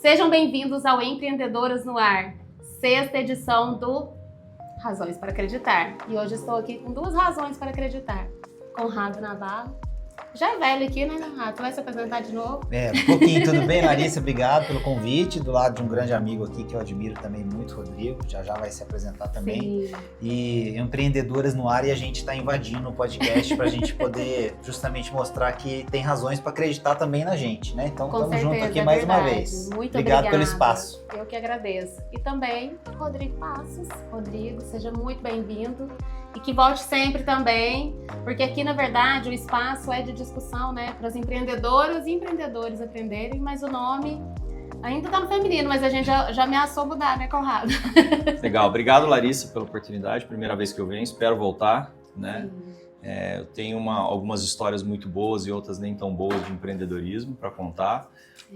Sejam bem-vindos ao Empreendedoras no Ar, sexta edição do Razões para Acreditar. E hoje estou aqui com duas razões para acreditar. Conrado Navarro. Já é velho aqui, né, Conrado? Tu vai se apresentar de novo? Um pouquinho. Tudo bem, Larissa? Obrigado pelo convite. Do lado de um grande amigo aqui que eu admiro também muito, Rodrigo. Já vai se apresentar também. Sim. E Empreendedoras no Ar, e a gente está invadindo o podcast para a gente poder justamente mostrar que tem razões para acreditar também na gente, né? Então, estamos juntos aqui mais uma vez. Muito obrigado pelo espaço. Eu que agradeço. E também Rodrigo Passos. Rodrigo, seja muito bem-vindo. E que volte sempre também, porque aqui, na verdade, o espaço é de discussão, né? Para as empreendedoras e empreendedores aprenderem, mas o nome ainda está no feminino, mas a gente já ameaçou mudar, né, Conrado? Legal, obrigado, Larissa, pela oportunidade. Primeira vez que eu venho, espero voltar, né? Eu tenho algumas histórias muito boas e outras nem tão boas de empreendedorismo para contar.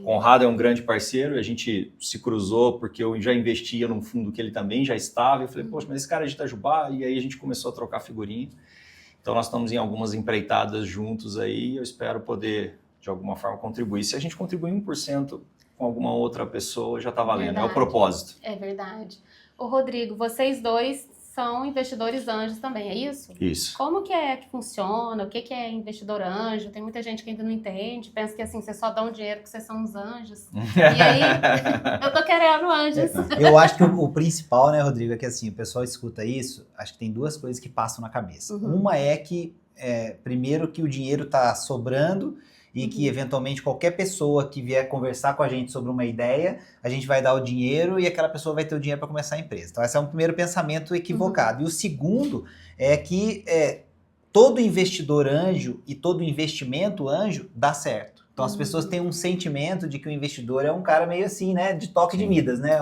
Conrado é um grande parceiro, a gente se cruzou porque eu já investia num fundo que ele também já estava. Eu falei, poxa, mas esse cara é de Itajubá, e aí a gente começou a trocar figurinha. Então nós estamos em algumas empreitadas juntos aí, e eu espero poder, de alguma forma, contribuir. Se a gente contribuir 1% com alguma outra pessoa, já está valendo, verdade. É o propósito. É verdade. Ô Rodrigo, vocês dois são investidores anjos também, é isso? Isso. Como que funciona? O que é investidor anjo? Tem muita gente que ainda não entende, pensa que assim, vocês só dão dinheiro porque vocês são os anjos. E aí, eu tô querendo anjos. Eu acho que o principal, né, Rodrigo, é que assim, o pessoal escuta isso, acho que tem duas coisas que passam na cabeça. Uma é que, primeiro, que o dinheiro tá sobrando, e que, eventualmente, qualquer pessoa que vier conversar com a gente sobre uma ideia, a gente vai dar o dinheiro e aquela pessoa vai ter o dinheiro para começar a empresa. Então, esse é um primeiro pensamento equivocado. E o segundo é que todo investidor anjo e todo investimento anjo dá certo. Então, as pessoas têm um sentimento de que o investidor é um cara meio assim, né, de toque de Midas, né?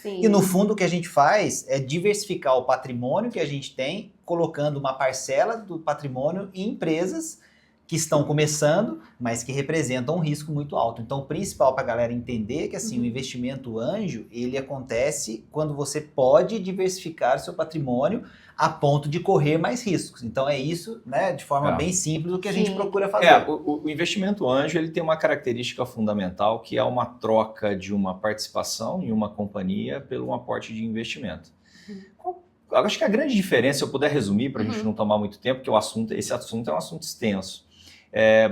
Sim. E, no fundo, o que a gente faz é diversificar o patrimônio que a gente tem, colocando uma parcela do patrimônio em empresas que estão começando, mas que representam um risco muito alto. Então, o principal para a galera entender é que assim, o investimento anjo, ele acontece quando você pode diversificar seu patrimônio a ponto de correr mais riscos. Então, é isso, né, de forma bem simples, o que a gente procura fazer. O investimento anjo, ele tem uma característica fundamental, que é uma troca de uma participação em uma companhia pelo aporte de investimento. Eu acho que a grande diferença, se eu puder resumir, para a gente não tomar muito tempo, porque esse assunto é um assunto extenso.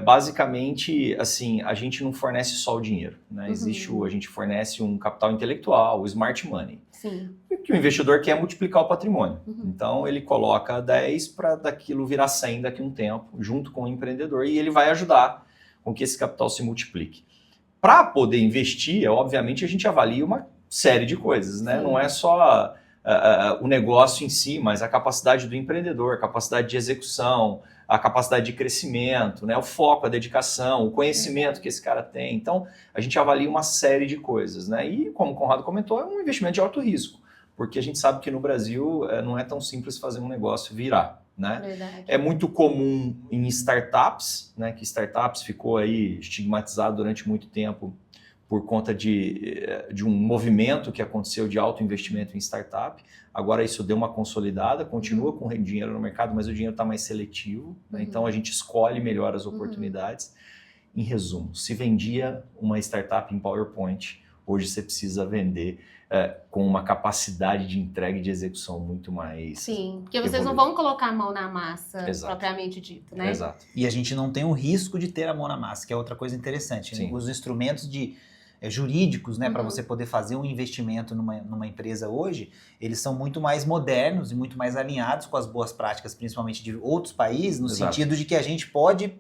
Basicamente, assim, a gente não fornece só o dinheiro, né? A gente fornece um capital intelectual, o smart money. Sim. Que o investidor quer multiplicar o patrimônio. Então, ele coloca 10 para daquilo virar 100 daqui a um tempo, junto com o empreendedor, e ele vai ajudar com que esse capital se multiplique. Para poder investir, obviamente, a gente avalia uma série de coisas, né? Não é só o negócio em si, mas a capacidade do empreendedor, a capacidade de execução, a capacidade de crescimento, né? O foco, a dedicação, o conhecimento que esse cara tem. Então, a gente avalia uma série de coisas, né? E, como o Conrado comentou, é um investimento de alto risco, porque a gente sabe que no Brasil não é tão simples fazer um negócio virar, né? Verdade. É muito comum em startups, né? Que startups ficou aí estigmatizado durante muito tempo por conta de um movimento que aconteceu de alto investimento em startup. Agora isso deu uma consolidada, continua com dinheiro no mercado, mas o dinheiro está mais seletivo, né? Então a gente escolhe melhor as oportunidades. Em resumo, se vendia uma startup em PowerPoint, hoje você precisa vender com uma capacidade de entrega e de execução muito mais... Sim, porque vocês não vão colocar a mão na massa, propriamente dito, né? Exato. E a gente não tem o risco de ter a mão na massa, que é outra coisa interessante. Né? Os instrumentos jurídicos, né, para você poder fazer um investimento numa empresa hoje, eles são muito mais modernos e muito mais alinhados com as boas práticas, principalmente de outros países, no sentido de que a gente pode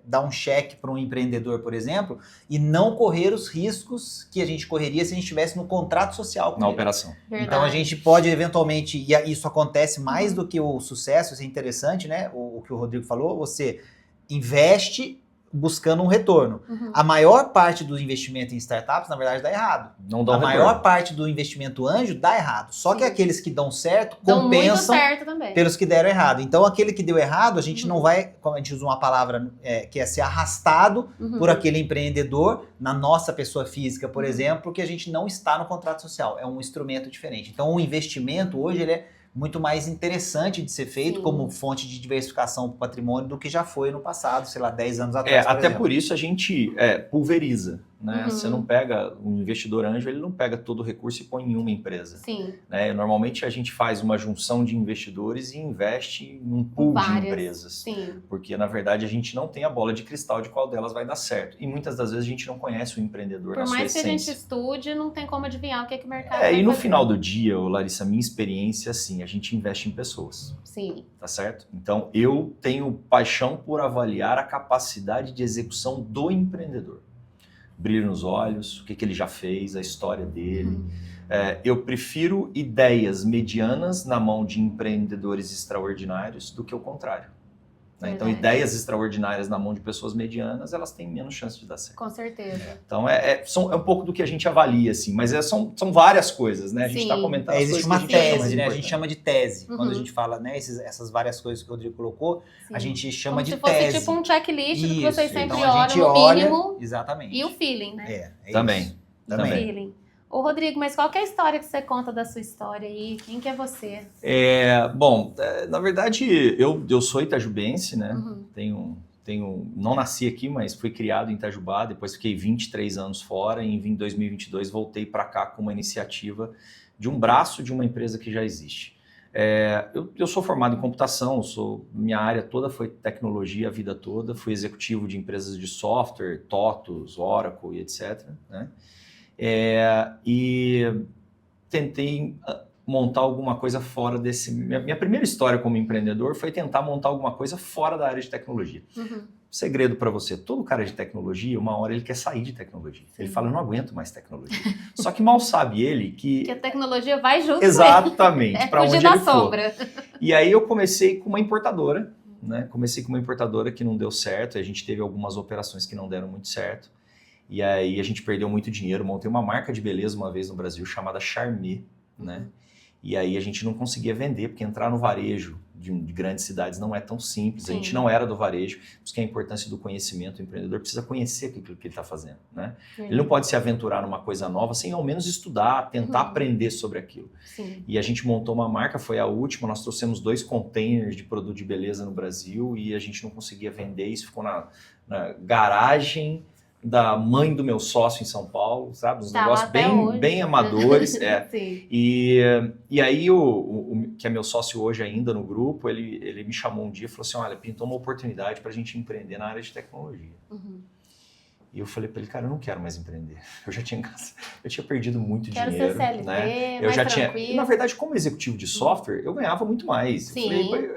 dar um cheque para um empreendedor, por exemplo, e não correr os riscos que a gente correria se a gente estivesse no contrato social com na ele. Operação. Verdade. Então a gente pode eventualmente, e isso acontece mais do que o sucesso, isso é interessante, né, o que o Rodrigo falou, você investe buscando um retorno. A maior parte do investimento em startups, na verdade, dá errado. Não dá a maior parte do investimento anjo dá errado. Só que aqueles que dão certo compensam pelos que deram errado. Então, aquele que deu errado, a gente não vai, como a gente usa uma palavra que é ser arrastado por aquele empreendedor, na nossa pessoa física, por exemplo, porque a gente não está no contrato social. É um instrumento diferente. Então, o investimento hoje, ele é muito mais interessante de ser feito como fonte de diversificação para o patrimônio do que já foi no passado, sei lá, 10 anos atrás, até por isso a gente pulveriza, né? Você não pega, um investidor anjo, ele não pega todo o recurso e põe em uma empresa. Sim. Né? Normalmente a gente faz uma junção de investidores e investe num pool de empresas. Sim. Porque, na verdade, a gente não tem a bola de cristal de qual delas vai dar certo. E muitas das vezes a gente não conhece o empreendedor na sua essência. Por mais que a gente estude, não tem como adivinhar o que o mercado vai E no fazer. final do dia, Larissa, minha experiência, assim, a gente investe em pessoas. Sim. Tá certo? Então, eu tenho paixão por avaliar a capacidade de execução do empreendedor. Brilho nos olhos, o que ele já fez, a história dele. Eu prefiro ideias medianas na mão de empreendedores extraordinários do que o contrário. Né? Então, ideias extraordinárias na mão de pessoas medianas, elas têm menos chance de dar certo. Com certeza. Então, é um pouco do que a gente avalia, assim, mas são várias coisas, né? A gente está comentando as existe coisas uma que a gente tese, chama né? A gente chama de tese. Quando a Uhum. gente fala, né, essas várias coisas que o Rodrigo colocou, a gente chama Como de se fosse tese. tipo um checklist que vocês sempre então, a gente olham no olha, mínimo. exatamente. E o feeling, né? Também. Isso. O feeling. Ô, Rodrigo, mas qual que é a história que você conta da sua história aí? Quem que é você? Bom, na verdade, eu sou itajubense, né? Não nasci aqui, mas fui criado em Itajubá, depois fiquei 23 anos fora e em 2022 voltei para cá com uma iniciativa de um braço de uma empresa que já existe. Eu sou formado em computação, minha área toda foi tecnologia a vida toda, fui executivo de empresas de software, TOTUS, Oracle e etc. Né? E tentei montar alguma coisa fora desse... Minha primeira história como empreendedor foi tentar montar alguma coisa fora da área de tecnologia. Segredo para você, todo cara de tecnologia, uma hora ele quer sair de tecnologia. Ele fala, eu não aguento mais tecnologia. Só que mal sabe ele que a tecnologia vai junto. Exatamente, para onde ele sombra. for. E aí eu comecei com uma importadora, né? Comecei com uma importadora que não deu certo, a gente teve algumas operações que não deram muito certo. E aí a gente perdeu muito dinheiro, montei uma marca de beleza uma vez no Brasil chamada Charme, né? E aí a gente não conseguia vender, porque entrar no varejo de grandes cidades não é tão simples. A gente não era do varejo, por isso que a importância do conhecimento, o empreendedor precisa conhecer aquilo que ele está fazendo, né? Ele não pode se aventurar numa coisa nova sem ao menos estudar, tentar aprender sobre aquilo. E a gente montou uma marca, foi a última, nós trouxemos 2 containers de produto de beleza no Brasil e a gente não conseguia vender, isso ficou na garagem da mãe do meu sócio em São Paulo, sabe? Uns negócios bem amadores. E aí, que é meu sócio hoje ainda no grupo, ele me chamou um dia e falou assim, olha, pintou uma oportunidade para a gente empreender na área de tecnologia. E eu falei para ele, cara, eu não quero mais empreender. Eu tinha perdido muito dinheiro. Quero ser CLT, né? tranquilo. Na verdade, como executivo de software, eu ganhava muito mais.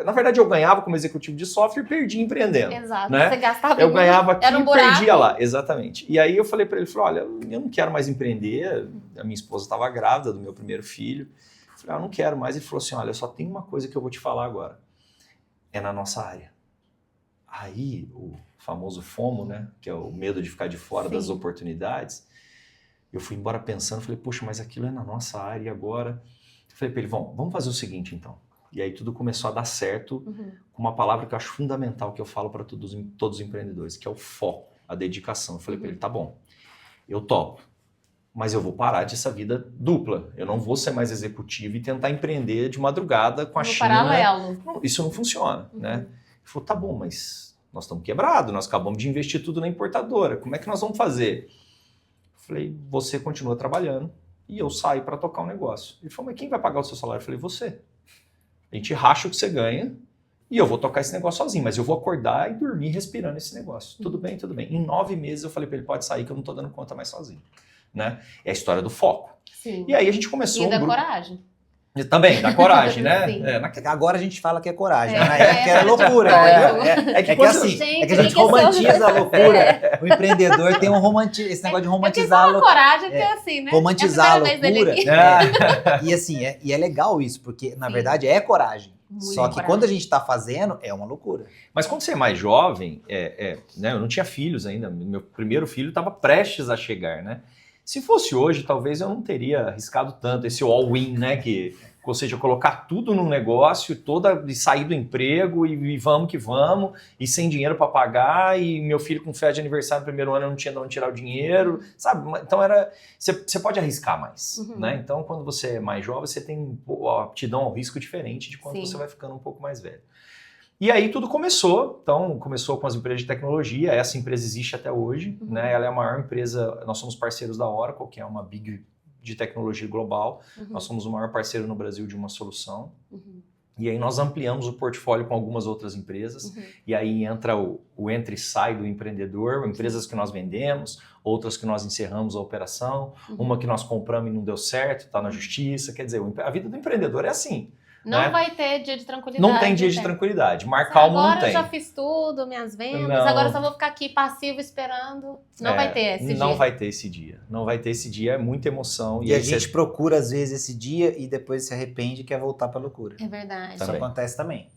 Na verdade, eu ganhava como executivo de software e perdi empreendendo. Exato, né? você gastava Eu ganhava aqui e buraco. perdia lá, exatamente. E aí eu falei para ele, olha, eu não quero mais empreender. A minha esposa estava grávida do meu primeiro filho. Eu falei, eu não quero mais. Ele falou assim, olha, só tem uma coisa que eu vou te falar agora. É na nossa área. Aí, o famoso FOMO, né, que é o medo de ficar de fora das oportunidades, eu fui embora pensando, falei, poxa, mas aquilo é na nossa área e agora? Eu falei para ele, vamos fazer o seguinte então. E aí tudo começou a dar certo com uma palavra que eu acho fundamental, que eu falo para todos os empreendedores, que é o foco, a dedicação. Eu falei para ele, tá bom, eu topo, mas eu vou parar dessa vida dupla. Eu não vou ser mais executivo e tentar empreender de madrugada com a China. Paralelo. Não, isso não funciona, né? Ele falou, tá bom, mas nós estamos quebrados, nós acabamos de investir tudo na importadora, como é que nós vamos fazer? Eu falei, você continua trabalhando e eu saio para tocar o negócio. Ele falou, mas quem vai pagar o seu salário? Eu falei, você. A gente racha o que você ganha e eu vou tocar esse negócio sozinho, mas eu vou acordar e dormir respirando esse negócio. Tudo bem, tudo bem. Em 9 meses eu falei para ele, pode sair que eu não estou dando conta mais sozinho. Né? É a história do foco. Sim. E aí a gente começou E da coragem. Também, da coragem, né? Agora a gente fala que é coragem, na época era loucura. É que assim, gente, é que a gente romantiza a loucura. O empreendedor tem esse negócio de romantizar a loucura. Coragem que é assim, né? Romantizar a loucura. E assim, é legal isso, porque na verdade é coragem. Só que quando a gente está fazendo, é uma loucura. Mas quando você é mais jovem, né, eu não tinha filhos ainda, meu primeiro filho estava prestes a chegar, né? Se fosse hoje, talvez eu não teria arriscado tanto esse all-in, né? Ou seja, colocar tudo num negócio, e sair do emprego e vamos que vamos, e sem dinheiro para pagar, e meu filho com festa de aniversário no primeiro ano eu não tinha de onde tirar o dinheiro, sabe? Então você pode arriscar mais, né? Então quando você é mais jovem, você tem uma aptidão ao risco diferente de quando você vai ficando um pouco mais velho. E aí tudo começou, então começou com as empresas de tecnologia, essa empresa existe até hoje, né? Ela é a maior empresa, nós somos parceiros da Oracle, que é uma big de tecnologia global, nós somos o maior parceiro no Brasil de uma solução, e aí nós ampliamos o portfólio com algumas outras empresas, e aí entra o entra e sai do empreendedor, empresas que nós vendemos, outras que nós encerramos a operação, uma que nós compramos e não deu certo, está na justiça, quer dizer, a vida do empreendedor é assim. Não né? vai ter dia de tranquilidade. Não tem dia de tranquilidade. Mar calmo não tem. Agora eu já fiz tudo, minhas vendas, Não. agora eu só vou ficar aqui passivo esperando. Não vai ter esse dia. Não vai ter esse dia. Não vai ter esse dia, é muita emoção. E a gente procura, às vezes, esse dia e depois se arrepende e quer voltar pra loucura. É verdade. Isso acontece também.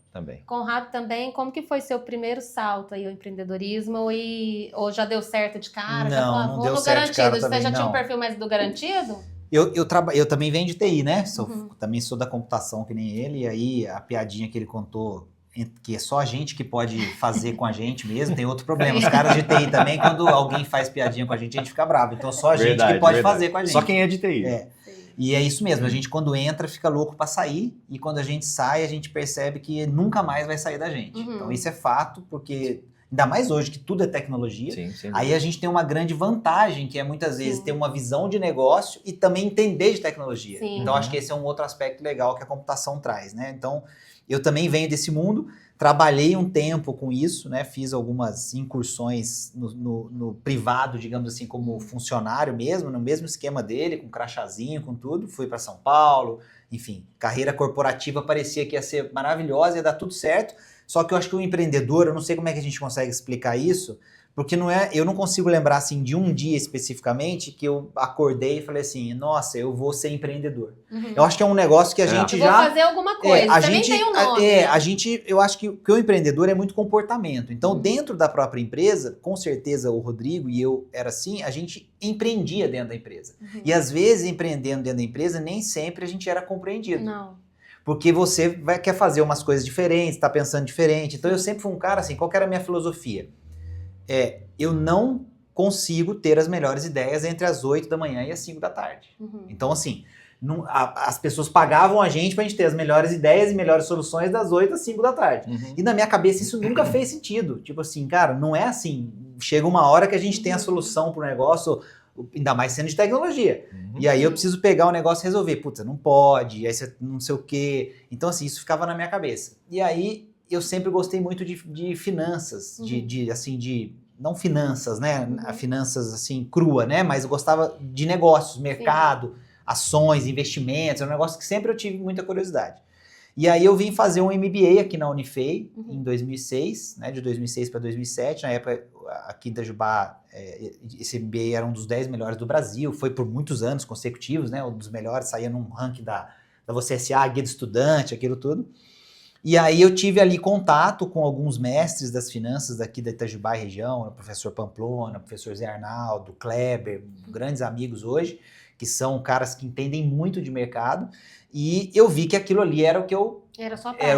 Conrado, também, como que foi seu primeiro salto aí ao empreendedorismo? Ou já deu certo de cara? Não deu certo de cara também, Você já tinha um perfil mais do garantido? Eu também venho de TI, né? Também sou da computação que nem ele, e aí a piadinha que ele contou, que é só a gente que pode fazer com a gente mesmo, tem outro problema. Os caras de TI também, quando alguém faz piadinha com a gente fica bravo. Então só a gente que pode fazer com a gente. Só quem é de TI. E é isso mesmo, a gente quando entra fica louco pra sair, e quando a gente sai, a gente percebe que nunca mais vai sair da gente. Então isso é fato, porque ainda mais hoje que tudo é tecnologia, aí a gente tem uma grande vantagem, que é muitas vezes ter uma visão de negócio e também entender de tecnologia. Então acho que esse é um outro aspecto legal que a computação traz, né? Então eu também venho desse mundo, trabalhei um tempo com isso, né? Fiz algumas incursões no privado, digamos assim, como funcionário mesmo, no mesmo esquema dele, com crachazinho, com tudo. Fui para São Paulo, enfim, carreira corporativa parecia que ia ser maravilhosa, ia dar tudo certo. Só que eu acho que o empreendedor, eu não sei como é que a gente consegue explicar isso, porque eu não consigo lembrar assim de um dia especificamente que eu acordei e falei assim, nossa, eu vou ser empreendedor. Eu acho que é um negócio que a gente já... Vou fazer alguma coisa, também tem um nome. Eu acho que o empreendedor é muito comportamento. Então, dentro da própria empresa, com certeza o Rodrigo e eu era assim, a gente empreendia dentro da empresa. E às vezes, empreendendo dentro da empresa, nem sempre a gente era compreendido. Não. Porque você quer fazer umas coisas diferentes, tá pensando diferente. Então, eu sempre fui um cara assim, qual que era a minha filosofia? Eu não consigo ter as melhores ideias entre as 8 da manhã e as 5 da tarde. Então, assim, as pessoas pagavam a gente pra gente ter as melhores ideias e melhores soluções das 8 às 5 da tarde. E na minha cabeça isso nunca fez sentido. Tipo assim, cara, não é assim. Chega uma hora que a gente tem a solução pro negócio, ainda mais sendo de tecnologia. E aí eu preciso pegar o negócio e resolver. Putz, não pode, aí você não sei o quê. Então, assim, isso ficava na minha cabeça. E aí eu sempre gostei muito de finanças, não finanças, né? Finanças assim, crua, né? Mas eu gostava de negócios, mercado, ações, investimentos. É um negócio que sempre eu tive muita curiosidade. E aí eu vim fazer um MBA aqui na Unifei em 2006, né? De 2006 para 2007. Na época, aqui em Itajubá, esse MBA era um dos 10 melhores do Brasil. Foi por muitos anos consecutivos, né? Um dos melhores, saía num ranking da WCSA, Guia do Estudante, aquilo tudo. E aí eu tive ali contato com alguns mestres das finanças daqui da Itajubá região, o professor Pamplona, o professor Zé Arnaldo, Kleber, grandes amigos hoje, que são caras que entendem muito de mercado, e eu vi que aquilo ali era o que eu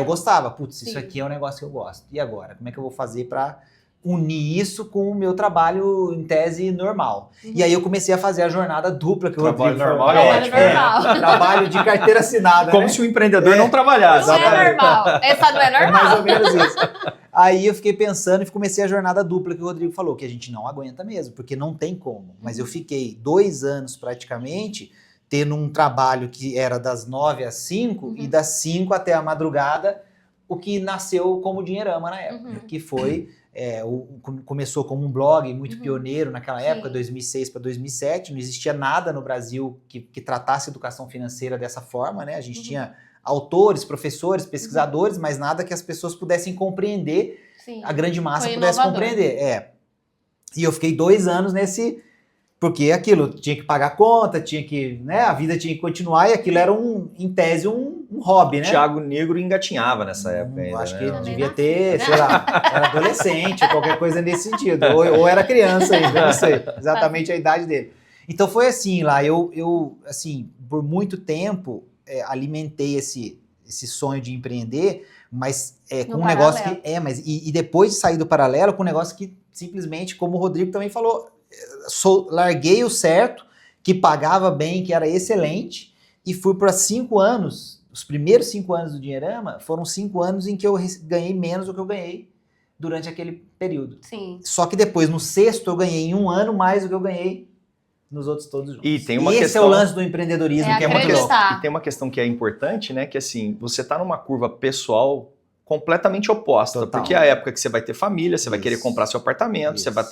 gostava. Putz, isso aqui é um negócio que eu gosto. E agora? Como é que eu vou fazer para unir isso com o meu trabalho em tese normal? E aí eu comecei a fazer a jornada dupla que o Rodrigo normal é ótimo. Trabalho de carteira assinada. Como se o empreendedor não trabalhasse. Não é normal. Essa não é normal. É mais ou menos isso. Aí eu fiquei pensando e comecei a jornada dupla que o Rodrigo falou, que a gente não aguenta mesmo, porque não tem como. Mas eu fiquei 2 anos praticamente tendo um trabalho que era das 9 às 5 e das 5 até a madrugada, o que nasceu como Dinheirama na época, que foi... começou como um blog muito pioneiro naquela época, 2006 para 2007, não existia nada no Brasil que tratasse educação financeira dessa forma, né? A gente tinha autores, professores, pesquisadores, mas nada que as pessoas pudessem compreender, a grande massa pudesse compreender. E eu fiquei 2 anos nesse... Porque aquilo, tinha que pagar conta, tinha que, né, a vida tinha que continuar, e aquilo era, em tese, um hobby, né? Thiago Negro engatinhava nessa época ainda, acho que né? devia ter, sei lá, era adolescente, qualquer coisa nesse sentido, ou era criança ainda, não sei exatamente a idade dele. Então foi assim lá, eu assim, por muito tempo, alimentei esse sonho de empreender, mas com um negócio que... E depois de sair do paralelo, com um negócio que simplesmente, como o Rodrigo também falou, larguei o certo, que pagava bem, que era excelente, e fui para 5 anos os primeiros 5 anos do Dinheirama foram 5 anos em que eu ganhei menos do que eu ganhei durante aquele período. Sim. Só que depois, no sexto, eu ganhei em 1 ano mais do que eu ganhei nos outros todos juntos. E tem uma esse questão... é o lance do empreendedorismo, que é muito louco. E tem uma questão que é importante, né? Que assim, você tá numa curva pessoal completamente oposta. Total. Porque é a época que você vai ter família, você vai querer comprar seu apartamento, você vai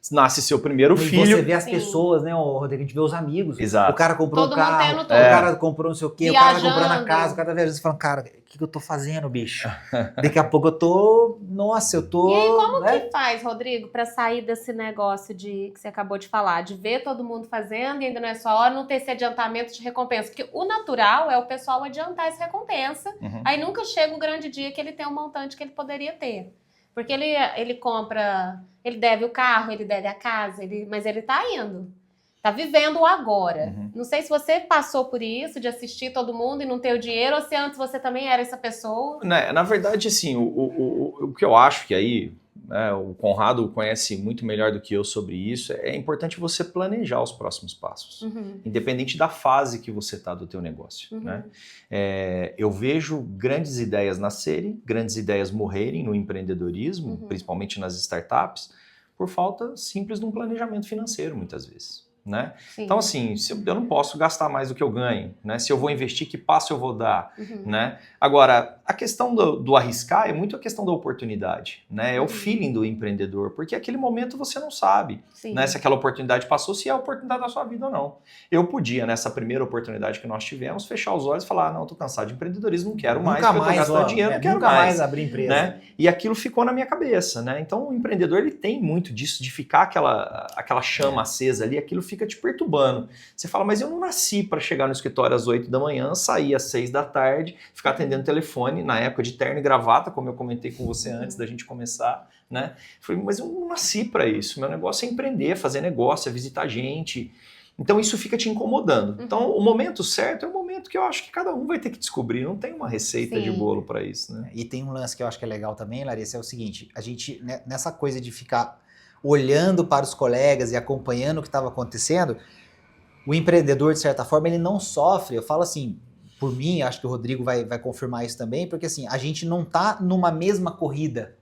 nasce seu primeiro filho. Você vê as pessoas, né, Rodrigo? A gente vê os amigos. Exato. O cara comprou Todo um carro, mundo o tendo cara comprou não sei o quê, o cara Viajando. comprando a casa, o cara tá viajando. Você fala, cara, o que eu tô fazendo, bicho? Daqui a pouco eu tô... Nossa, eu tô... E aí, como né? que faz, Rodrigo, pra sair desse negócio que você acabou de falar, de ver todo mundo fazendo e ainda não é sua hora, não ter esse adiantamento de recompensa? Porque o natural é o pessoal adiantar essa recompensa, aí nunca chega o grande dia que ele tem um montante que ele poderia ter. Porque ele compra, ele deve o carro, ele deve a casa, mas ele tá indo. Tá vivendo o agora. Não sei se você passou por isso, de assistir todo mundo e não ter o dinheiro, ou se antes você também era essa pessoa. Na verdade, assim, o que eu acho que aí, né, o Conrado conhece muito melhor do que eu sobre isso, é importante você planejar os próximos passos, independente da fase que você está do teu negócio. Né? Eu vejo grandes ideias nascerem, grandes ideias morrerem no empreendedorismo, principalmente nas startups, por falta simples de um planejamento financeiro, muitas vezes. Né? Então, assim, eu não posso gastar mais do que eu ganho, né? Se eu vou investir, que passo eu vou dar, né? Agora, a questão do arriscar é muito a questão da oportunidade, né? É o feeling do empreendedor, porque aquele momento você não sabe, né? Se aquela oportunidade passou, se é a oportunidade da sua vida ou não. Eu podia, nessa primeira oportunidade que nós tivemos, fechar os olhos e falar, não, tô cansado de empreendedorismo, não quero mais, porque eu tô gastando dinheiro, não quero nunca mais abrir empresa. Né? E aquilo ficou na minha cabeça, né? Então, o empreendedor, ele tem muito disso, de ficar aquela chama acesa ali, aquilo fica te perturbando. Você fala, mas eu não nasci para chegar no escritório às 8 da manhã, sair às 6 da tarde, ficar atendendo telefone, na época de terno e gravata, como eu comentei com você antes da gente começar, né? Eu falei, mas eu não nasci para isso. Meu negócio é empreender, fazer negócio, é visitar gente. Então isso fica te incomodando. Então o momento certo é o momento que eu acho que cada um vai ter que descobrir. Não tem uma receita de bolo para isso, né? E tem um lance que eu acho que é legal também, Larissa, é o seguinte, a gente, nessa coisa de ficar olhando para os colegas e acompanhando o que estava acontecendo, o empreendedor, de certa forma, ele não sofre. Eu falo assim, por mim, acho que o Rodrigo vai confirmar isso também, porque assim, a gente não está numa mesma corrida.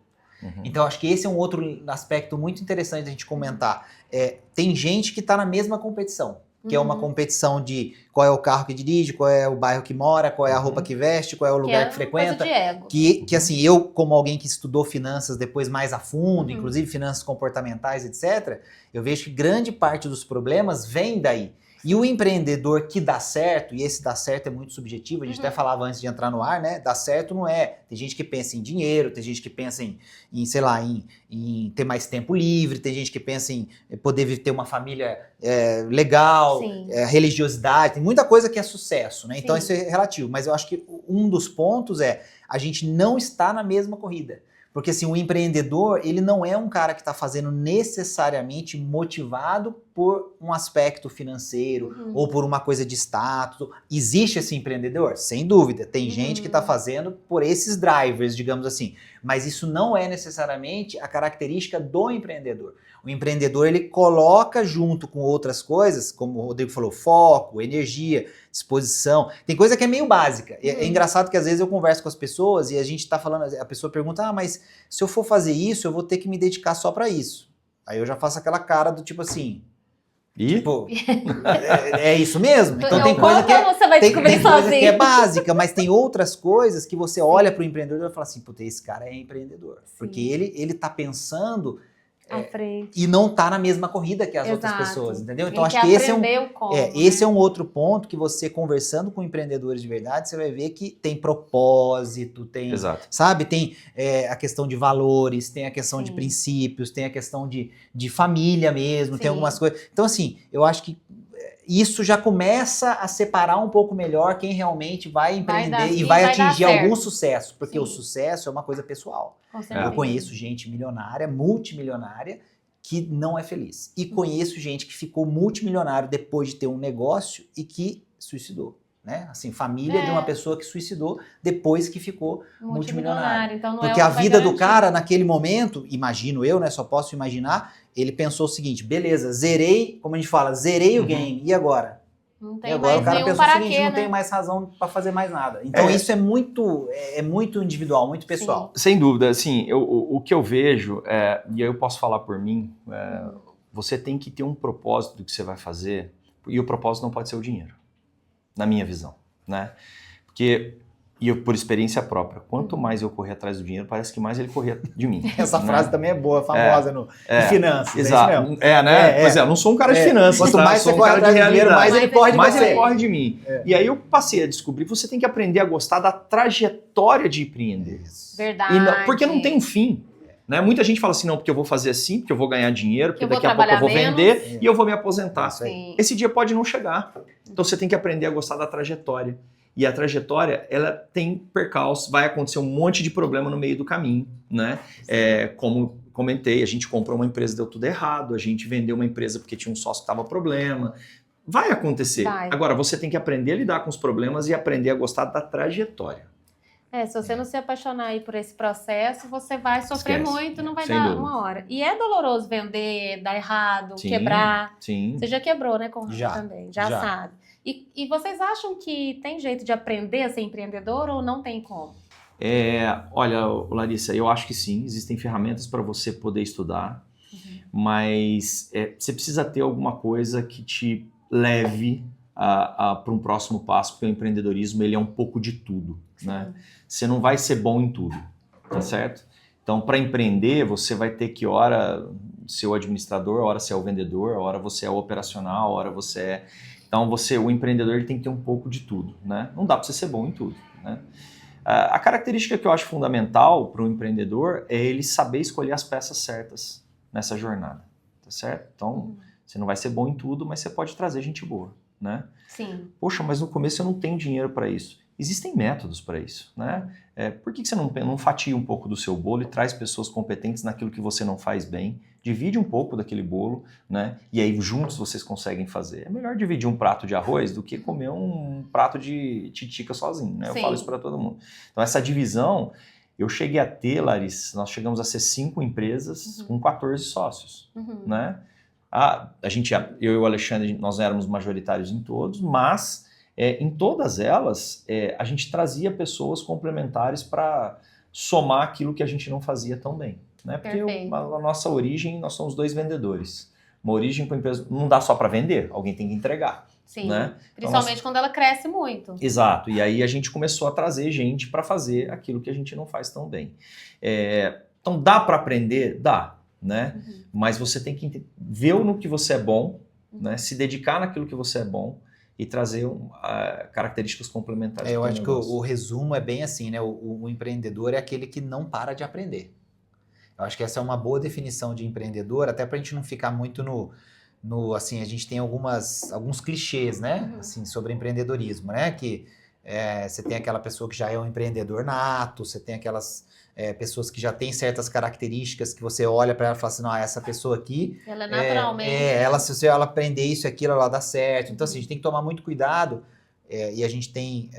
Então, acho que esse é um outro aspecto muito interessante a gente comentar. Tem gente que está na mesma competição, que é uma competição de qual é o carro que dirige, qual é o bairro que mora, qual é a roupa que veste, qual é o lugar que frequenta. Coisa de ego. Que assim, eu, como alguém que estudou finanças depois mais a fundo, inclusive finanças comportamentais, etc., eu vejo que grande parte dos problemas vem daí. E o empreendedor que dá certo, e esse dá certo é muito subjetivo, a gente até falava antes de entrar no ar, né? Dar certo não é. Tem gente que pensa em dinheiro, tem gente que pensa em sei lá, em ter mais tempo livre, tem gente que pensa em poder ter uma família legal, religiosidade, tem muita coisa que é sucesso, né? Então isso é relativo, mas eu acho que um dos pontos é a gente não está na mesma corrida. Porque assim, o empreendedor, ele não é um cara que está fazendo necessariamente motivado por um aspecto financeiro ou por uma coisa de status. Existe esse empreendedor? Sem dúvida. Tem gente que está fazendo por esses drivers, digamos assim. Mas isso não é necessariamente a característica do empreendedor. O empreendedor, ele coloca junto com outras coisas, como o Rodrigo falou, foco, energia, disposição. Tem coisa que é meio básica. É engraçado que às vezes eu converso com as pessoas e a gente tá falando, a pessoa pergunta, mas se eu for fazer isso, eu vou ter que me dedicar só para isso. Aí eu já faço aquela cara do tipo assim... Tipo, é isso mesmo? Então tem coisa que você vai descobrir coisa que é básica, mas tem outras coisas que você olha para o empreendedor e fala assim, puta, esse cara é empreendedor. Porque ele tá pensando... à frente. E não tá na mesma corrida que as outras pessoas, entendeu? Então acho que esse esse é um outro ponto que você, conversando com empreendedores de verdade, você vai ver que tem propósito, tem, sabe? Tem a questão de valores, tem a questão de princípios, tem a questão de família mesmo, tem algumas coisas. Então assim, eu acho que isso já começa a separar um pouco melhor quem realmente vai empreender e vai atingir algum sucesso, porque o sucesso é uma coisa pessoal. Eu conheço gente milionária, multimilionária, que não é feliz. E conheço gente que ficou multimilionário depois de ter um negócio e que suicidou. Né? Assim, família de uma pessoa que suicidou depois que ficou multimilionário. Então não porque a vida do cara, naquele momento, imagino eu, né? Só posso imaginar, ele pensou o seguinte, beleza, zerei, como a gente fala, zerei o game, e agora? Não E tem agora mais o cara nenhum pensou o para seguinte, quê, não né? tem mais razão para fazer mais nada. Então isso é muito individual, muito pessoal. Sem dúvida, assim, o que eu vejo, e aí eu posso falar por mim, você tem que ter um propósito do que você vai fazer, e o propósito não pode ser o dinheiro, na minha visão, né? Porque, e eu, por experiência própria, quanto mais eu correr atrás do dinheiro, parece que mais ele corria de mim. Essa né? frase também é boa, famosa em finanças. Exato. É isso mesmo. Né? Pois é, eu não sou um cara de finanças, Quanto tá? mais Sou você um corre cara de atrás do dinheiro, realidade. mais ele corre de Mais você. ele corre de mim. E aí eu passei a descobrir que você tem que aprender a gostar da trajetória de empreender. Verdade. E porque não tem um fim. Né? Muita gente fala assim, não, porque eu vou fazer assim, porque eu vou ganhar dinheiro, porque Eu vou daqui a pouco eu vou trabalhar vender e eu vou me aposentar. Sim. Esse dia pode não chegar. Então você tem que aprender a gostar da trajetória. E a trajetória, ela tem percalços, vai acontecer um monte de problema no meio do caminho, né? Como comentei, a gente comprou uma empresa, deu tudo errado, a gente vendeu uma empresa porque tinha um sócio que estava problema. Vai acontecer. Vai. Agora, você tem que aprender a lidar com os problemas e aprender a gostar da trajetória. Se você não se apaixonar aí por esse processo, você vai sofrer Esquece. muito, não vai Sem dar dúvida. uma hora. E é doloroso vender, dar errado, Sim, quebrar. Sim. Você já quebrou, né, Conrado? Já. Também, já Já. sabe. E vocês acham que tem jeito de aprender a ser empreendedor ou não tem como? Olha, Larissa, eu acho que sim, existem ferramentas para você poder estudar, mas você precisa ter alguma coisa que te leve para um próximo passo, porque o empreendedorismo ele é um pouco de tudo, né? Você não vai ser bom em tudo, tá certo? Então, para empreender, você vai ter que, ora, ser o administrador, ora ser o vendedor, ora você é o operacional, ora você é... Então, o empreendedor ele tem que ter um pouco de tudo, né? Não dá para você ser bom em tudo, né? A característica que eu acho fundamental para o empreendedor é ele saber escolher as peças certas nessa jornada, tá certo? Então, você não vai ser bom em tudo, mas você pode trazer gente boa, né? Sim. Poxa, mas no começo eu não tenho dinheiro para isso. Existem métodos para isso, né? Por que você não fatia um pouco do seu bolo e traz pessoas competentes naquilo que você não faz bem? Divide um pouco daquele bolo, né? E aí juntos vocês conseguem fazer. É melhor dividir um prato de arroz do que comer um prato de titica sozinho, né? Eu Sim. falo isso para todo mundo. Então essa divisão, eu cheguei a ter, Larissa, nós chegamos a ser 5 empresas com 14 sócios, né? Eu e o Alexandre, nós éramos majoritários em todos, mas em todas elas, a gente trazia pessoas complementares para somar aquilo que a gente não fazia tão bem. Né? Porque a nossa origem, nós somos 2 vendedores. Uma origem para a empresa não dá só para vender, alguém tem que entregar. Sim, né? Principalmente então, quando ela cresce muito. Exato, e aí a gente começou a trazer gente para fazer aquilo que a gente não faz tão bem. Então dá para aprender? Dá, né? Mas você tem que ver no que você é bom, né? Se dedicar naquilo que você é bom, e trazer características complementares. Eu acho que o resumo é bem assim, né? O empreendedor é aquele que não para de aprender. Eu acho que essa é uma boa definição de empreendedor, até para a gente não ficar muito assim, a gente tem alguns clichês, né? Assim, sobre empreendedorismo, né? Que você tem aquela pessoa que já é um empreendedor nato, você tem aquelas pessoas que já têm certas características que você olha para ela e fala assim, não, essa pessoa aqui... Ela naturalmente... se ela aprender isso e aquilo, ela dá certo. Então, assim, a gente tem que tomar muito cuidado e a gente tem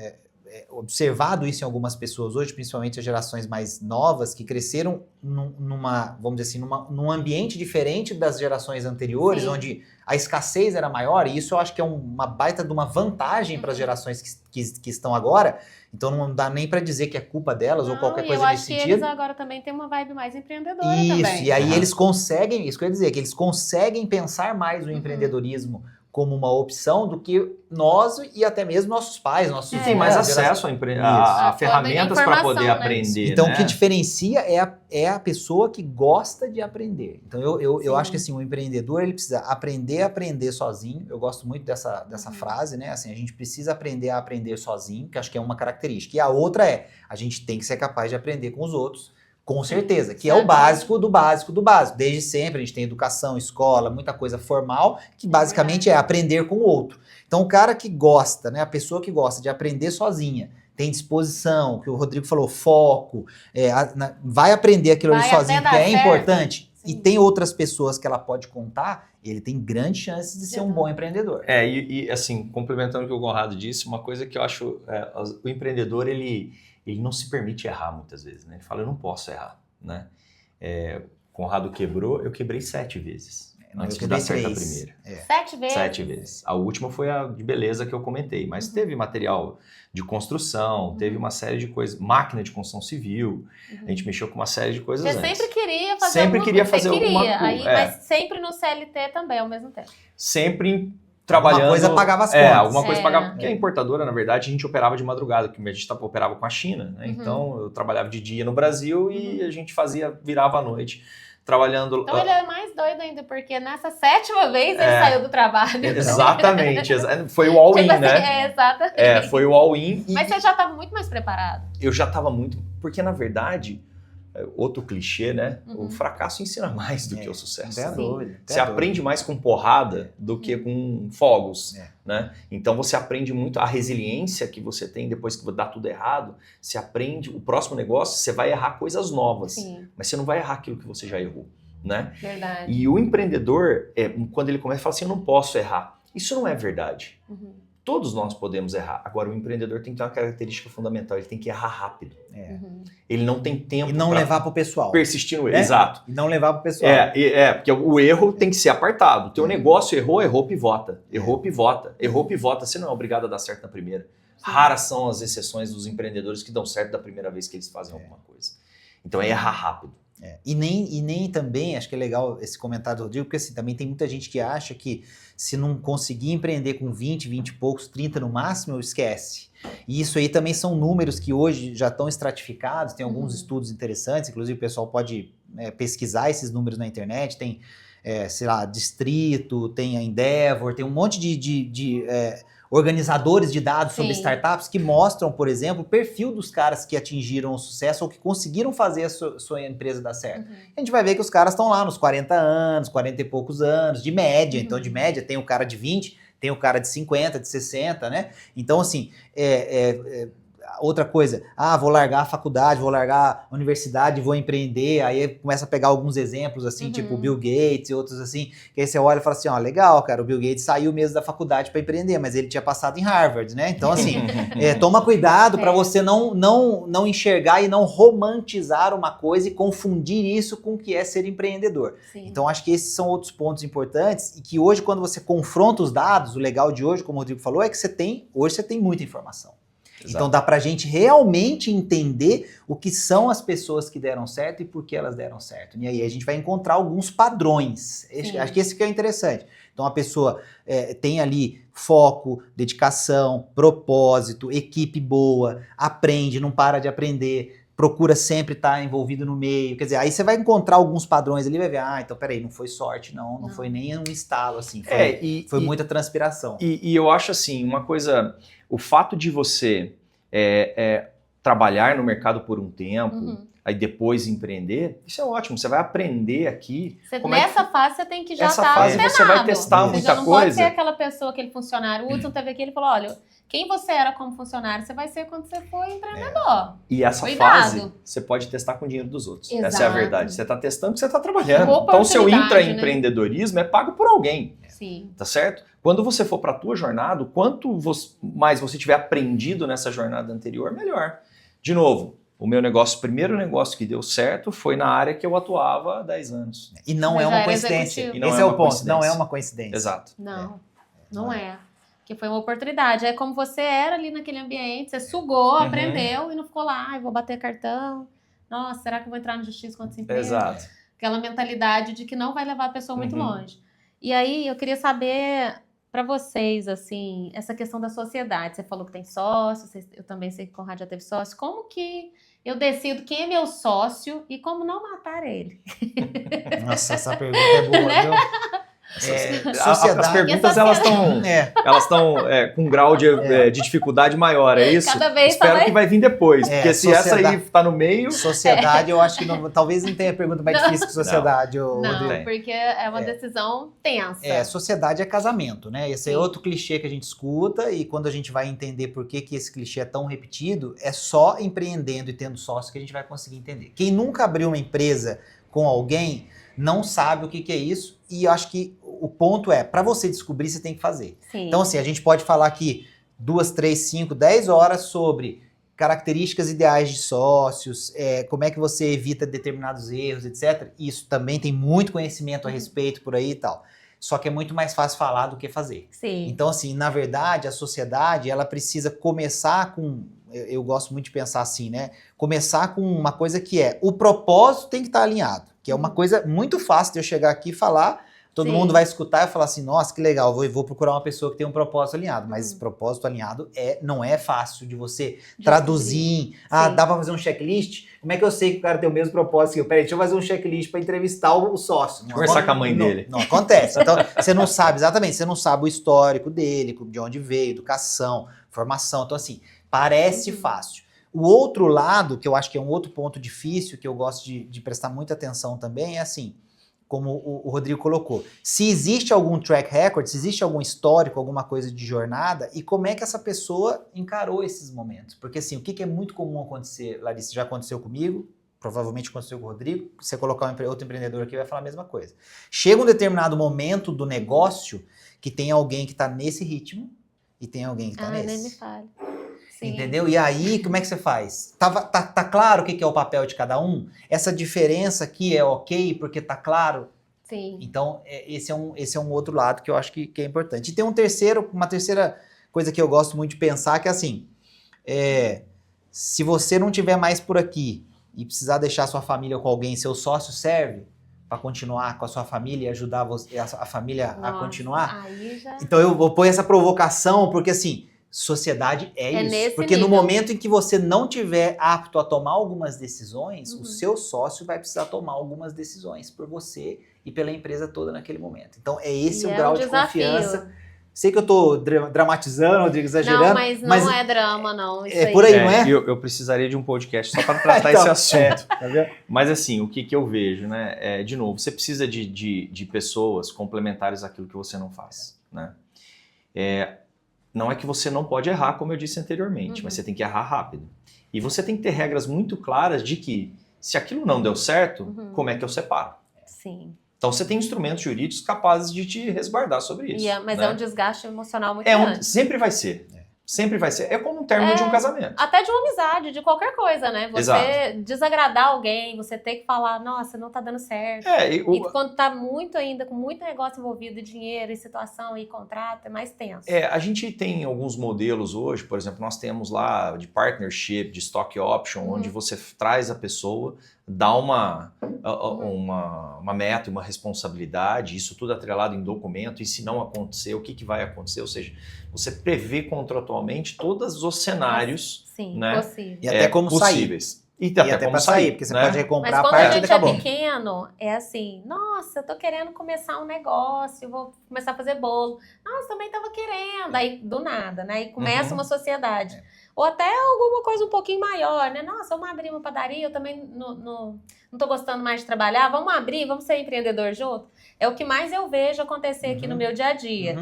observado isso em algumas pessoas hoje, principalmente as gerações mais novas, que cresceram vamos dizer assim, num ambiente diferente das gerações anteriores, onde a escassez era maior, e isso eu acho que é uma baita de uma vantagem para as gerações que estão agora. Então não dá nem para dizer que é culpa delas ou qualquer coisa nesse sentido. Eu acho que eles agora também têm uma vibe mais empreendedora isso, também. E aí eles conseguem, isso que eu ia dizer, que eles conseguem pensar mais o empreendedorismo como uma opção do que nós e até mesmo nossos pais, nossos filhos. Tem mais acesso a ferramentas para poder aprender. Então, né? O que diferencia é a pessoa que gosta de aprender. Então, eu acho que assim, o empreendedor ele precisa aprender a aprender sozinho. Eu gosto muito dessa frase, né? Assim, a gente precisa aprender a aprender sozinho, que acho que é uma característica. E a outra a gente tem que ser capaz de aprender com os outros. Com certeza, que é o básico do básico do básico. Desde sempre a gente tem educação, escola, muita coisa formal, que basicamente é aprender com o outro. Então o cara que gosta, né, a pessoa que gosta de aprender sozinha, tem disposição, que o Rodrigo falou, foco, vai aprender aquilo ali sozinho, que é importante, e tem outras pessoas que ela pode contar, ele tem grandes chances de ser um bom empreendedor. E assim, complementando o que o Conrado disse, uma coisa que eu acho, o empreendedor, ele não se permite errar muitas vezes, né? Ele fala, eu não posso errar, né? Conrado quebrou, eu quebrei 7 vezes. Antes de dar certo a primeira. 7 vezes? 7 vezes. A última foi a de beleza que eu comentei, mas teve material de construção, teve uma série de coisas, máquina de construção civil, a gente mexeu com uma série de coisas Você antes. sempre queria fazer Sempre queria fazer alguma coisa. Aí, mas sempre no CLT também, ao mesmo tempo. Sempre trabalhando... Alguma coisa pagava as contas. Alguma coisa pagava... Porque a importadora, na verdade, a gente operava de madrugada, porque a gente operava com a China, né? Então, eu trabalhava de dia no Brasil e a gente virava à noite. Trabalhando... Então ele é mais doido ainda, porque nessa 7ª vez ele saiu do trabalho. Exatamente. Foi o all-in, tipo assim, né? Exatamente. Foi o all-in. Mas você já estava muito mais preparado. Eu já estava muito... Porque, na verdade, outro clichê, né? O fracasso ensina mais do que o sucesso. Não tem dúvida. Você aprende mais com porrada do que com fogos, né? Então você aprende muito a resiliência que você tem depois que dá tudo errado. Você aprende o próximo negócio, você vai errar coisas novas, mas você não vai errar aquilo que você já errou, né? Verdade. E o empreendedor, quando ele começa a falar assim, eu não posso errar. Isso não é verdade. Todos nós podemos errar. Agora, o empreendedor tem que ter uma característica fundamental, ele tem que errar rápido. Ele não tem tempo e não levar pro pessoal. Persistir no erro. Exato. E não levar pro pessoal. Porque o erro tem que ser apartado. O teu negócio errou, pivota. Errou, pivota. Errou, pivota. Você não é obrigado a dar certo na primeira. Raras são as exceções dos empreendedores que dão certo da primeira vez que eles fazem alguma coisa. Então é errar rápido. E nem também, acho que é legal esse comentário do Rodrigo, porque assim, também tem muita gente que acha que se não conseguir empreender com 20 e poucos, 30 no máximo, esquece. E isso aí também são números que hoje já estão estratificados, tem alguns estudos interessantes, inclusive o pessoal pode pesquisar esses números na internet, tem, sei lá, Distrito, tem a Endeavor, tem um monte de organizadores de dados sobre startups que mostram, por exemplo, o perfil dos caras que atingiram o sucesso ou que conseguiram fazer a sua empresa dar certo. A gente vai ver que os caras estão lá nos 40 anos, 40 e poucos anos, de média. Então, de média, tem o cara de 20, tem o cara de 50, de 60, né? Então, assim, outra coisa, vou largar a faculdade, vou largar a universidade, vou empreender, aí começa a pegar alguns exemplos, assim, tipo Bill Gates e outros assim, que aí você olha e fala assim, legal, cara, o Bill Gates saiu mesmo da faculdade para empreender, mas ele tinha passado em Harvard, né? Então, assim, toma cuidado para você não enxergar e não romantizar uma coisa e confundir isso com o que é ser empreendedor. Então, acho que esses são outros pontos importantes e que hoje, quando você confronta os dados, o legal de hoje, como o Rodrigo falou, é que hoje você tem muita informação. Exato. Então dá pra gente realmente entender o que são as pessoas que deram certo e por que elas deram certo. E aí a gente vai encontrar alguns padrões. Acho que esse que é interessante. Então a pessoa tem ali foco, dedicação, propósito, equipe boa, aprende, não para de aprender, procura sempre estar envolvido no meio. Quer dizer, aí você vai encontrar alguns padrões ali e vai ver, então peraí, não foi sorte, não foi nem um estalo, assim. Foi muita transpiração. E eu acho assim, uma coisa, o fato de você trabalhar no mercado por um tempo, aí depois empreender, isso é ótimo, você vai aprender aqui. Nessa fase você tem que já estar fase você vai testar você muita já não coisa. Pode ser aquela pessoa, aquele funcionário. O Hudson teve aqui, ele falou, olha, quem você era como funcionário, você vai ser quando você for empreendedor. E essa fase, você pode testar com o dinheiro dos outros. Exato. Essa é a verdade. Você está testando porque você está trabalhando. Então, o seu intraempreendedorismo é pago por alguém. Sim. Tá certo? Quando você for para a tua jornada, quanto mais você tiver aprendido nessa jornada anterior, melhor. De novo, o primeiro negócio que deu certo foi na área que eu atuava há 10 anos. E não é uma coincidência. Esse é o ponto, não é uma coincidência. Exato. Não é. Que foi uma oportunidade. É como você era ali naquele ambiente, você sugou, aprendeu e não ficou lá, vou bater cartão. Nossa, será que eu vou entrar na justiça contra esse emprego? Exato. Aquela mentalidade de que não vai levar a pessoa muito longe. E aí, eu queria saber para vocês, assim, essa questão da sociedade. Você falou que tem sócio, eu também sei que o Conrad já teve sócio. Como que eu decido quem é meu sócio e como não matar ele? Nossa, essa pergunta é boa, viu? As perguntas elas estão com um grau de dificuldade maior, é isso? Cada vez Espero que vai vir depois, porque se essa aí tá no meio... Sociedade, eu acho que talvez não tenha pergunta mais difícil que sociedade. Não, porque é uma decisão tensa. Sociedade é casamento, né? Esse é outro clichê que a gente escuta e quando a gente vai entender por que esse clichê é tão repetido, é só empreendendo e tendo sócio que a gente vai conseguir entender. Quem nunca abriu uma empresa com alguém não sabe o que é isso e eu acho que o ponto é, para você descobrir, você tem que fazer. Sim. Então, assim, a gente pode falar aqui 2, 3, 5, 10 horas sobre características ideais de sócios, como é que você evita determinados erros, etc. Isso também tem muito conhecimento a respeito por aí e tal. Só que é muito mais fácil falar do que fazer. Sim. Então, assim, na verdade, a sociedade, ela precisa começar com... Eu gosto muito de pensar assim, né? Começar com uma coisa que o propósito tem que estar alinhado. Que é uma coisa muito fácil de eu chegar aqui e falar, todo mundo vai escutar e falar assim, nossa, que legal, vou procurar uma pessoa que tem um propósito alinhado. Mas esse propósito alinhado não é fácil de você traduzir. Dá pra fazer um checklist? Como é que eu sei que o cara tem o mesmo propósito que eu? Peraí, deixa eu fazer um checklist para entrevistar o sócio. Conversar com a mãe dele. Não acontece. Então, você não sabe, exatamente, você não sabe o histórico dele, de onde veio, educação, formação. Então, assim, parece fácil. O outro lado, que eu acho que é um outro ponto difícil, que eu gosto de prestar muita atenção também, é assim, como o Rodrigo colocou, se existe algum track record, se existe algum histórico, alguma coisa de jornada, e como é que essa pessoa encarou esses momentos. Porque assim, o que é muito comum acontecer, Larissa, já aconteceu comigo, provavelmente aconteceu com o Rodrigo, você colocar outro empreendedor aqui vai falar a mesma coisa. Chega um determinado momento do negócio que tem alguém que está nesse ritmo e tem alguém que está nesse. Nem me fale. Sim. Entendeu? E aí, como é que você faz? Tá claro o que é o papel de cada um? Essa diferença aqui é ok porque tá claro? Sim. Então, esse é um outro lado que eu acho que é importante. E tem uma terceira coisa que eu gosto muito de pensar, que é assim, se você não tiver mais por aqui e precisar deixar sua família com alguém, seu sócio serve para continuar com a sua família e ajudar a família a continuar? Aí já... Então, eu vou pôr essa provocação, porque assim... Sociedade é isso. Porque nível. no momento em que você não tiver apto a tomar algumas decisões, o seu sócio vai precisar tomar algumas decisões por você e pela empresa toda naquele momento. Então, esse o grau de confiança. Sei que eu tô dramatizando, Rodrigo, exagerando. Não, mas não é drama, não. Isso por aí, não é? Eu precisaria de um podcast só para tratar esse assunto. Tá vendo? Mas assim, o que eu vejo, né? De novo, você precisa de pessoas complementares àquilo que você não faz, né? Não é que você não pode errar, como eu disse anteriormente, mas você tem que errar rápido. E você tem que ter regras muito claras de que, se aquilo não deu certo, como é que eu separo? Sim. Então você tem instrumentos jurídicos capazes de te resguardar sobre isso. Mas né? é um desgaste emocional muito grande. Sempre vai ser. Sempre vai ser. É como um término de um casamento. Até de uma amizade, de qualquer coisa, né? Você desagradar alguém, você ter que falar, nossa, não tá dando certo. E quando tá muito ainda, com muito negócio envolvido, dinheiro, e situação, e contrato, é mais tenso. A gente tem alguns modelos hoje, por exemplo, nós temos lá de partnership, de stock option, onde você traz a pessoa, dá uma meta, uma responsabilidade, isso tudo atrelado em documento, e se não acontecer, o que vai acontecer? Ou seja, você prevê contratualmente todos os cenários possíveis. E até como possíveis. Sair. E até como sair, porque você pode recomprar a parte Mas quando a e acabou. gente é pequeno, é assim, nossa, eu tô querendo começar um negócio, vou começar a fazer bolo. Nossa, também tava querendo. Aí, do nada, né? E começa uma sociedade. Ou até alguma coisa um pouquinho maior, né? Nossa, vamos abrir uma padaria, eu também não tô gostando mais de trabalhar, vamos abrir, vamos ser empreendedor junto. É o que mais eu vejo acontecer aqui no meu dia a dia.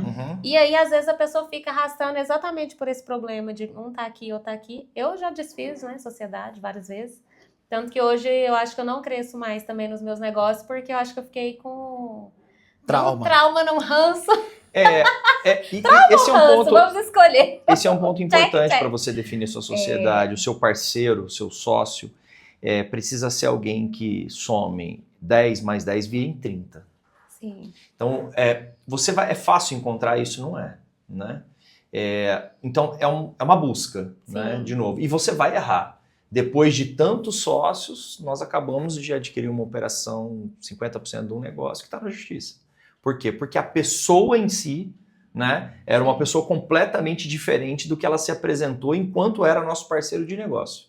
E aí, às vezes, a pessoa fica arrastando exatamente por esse problema de um tá aqui, outro tá aqui. Eu já desfiz, né, sociedade várias vezes. Tanto que hoje eu acho que eu não cresço mais também nos meus negócios, porque eu acho que eu fiquei com... Trauma, não ranço. Esse é um ponto, vamos escolher. Esse é um ponto importante para você definir sua sociedade. O seu parceiro, o seu sócio, precisa ser alguém que some 10 mais 10 vira em 30. Sim. Então, é fácil encontrar isso, não é? Né? Então, é uma busca, né? De novo. E você vai errar. Depois de tantos sócios, nós acabamos de adquirir uma operação, 50% de um negócio que está na justiça. Por quê? Porque a pessoa em si, né, era uma pessoa completamente diferente do que ela se apresentou enquanto era nosso parceiro de negócio.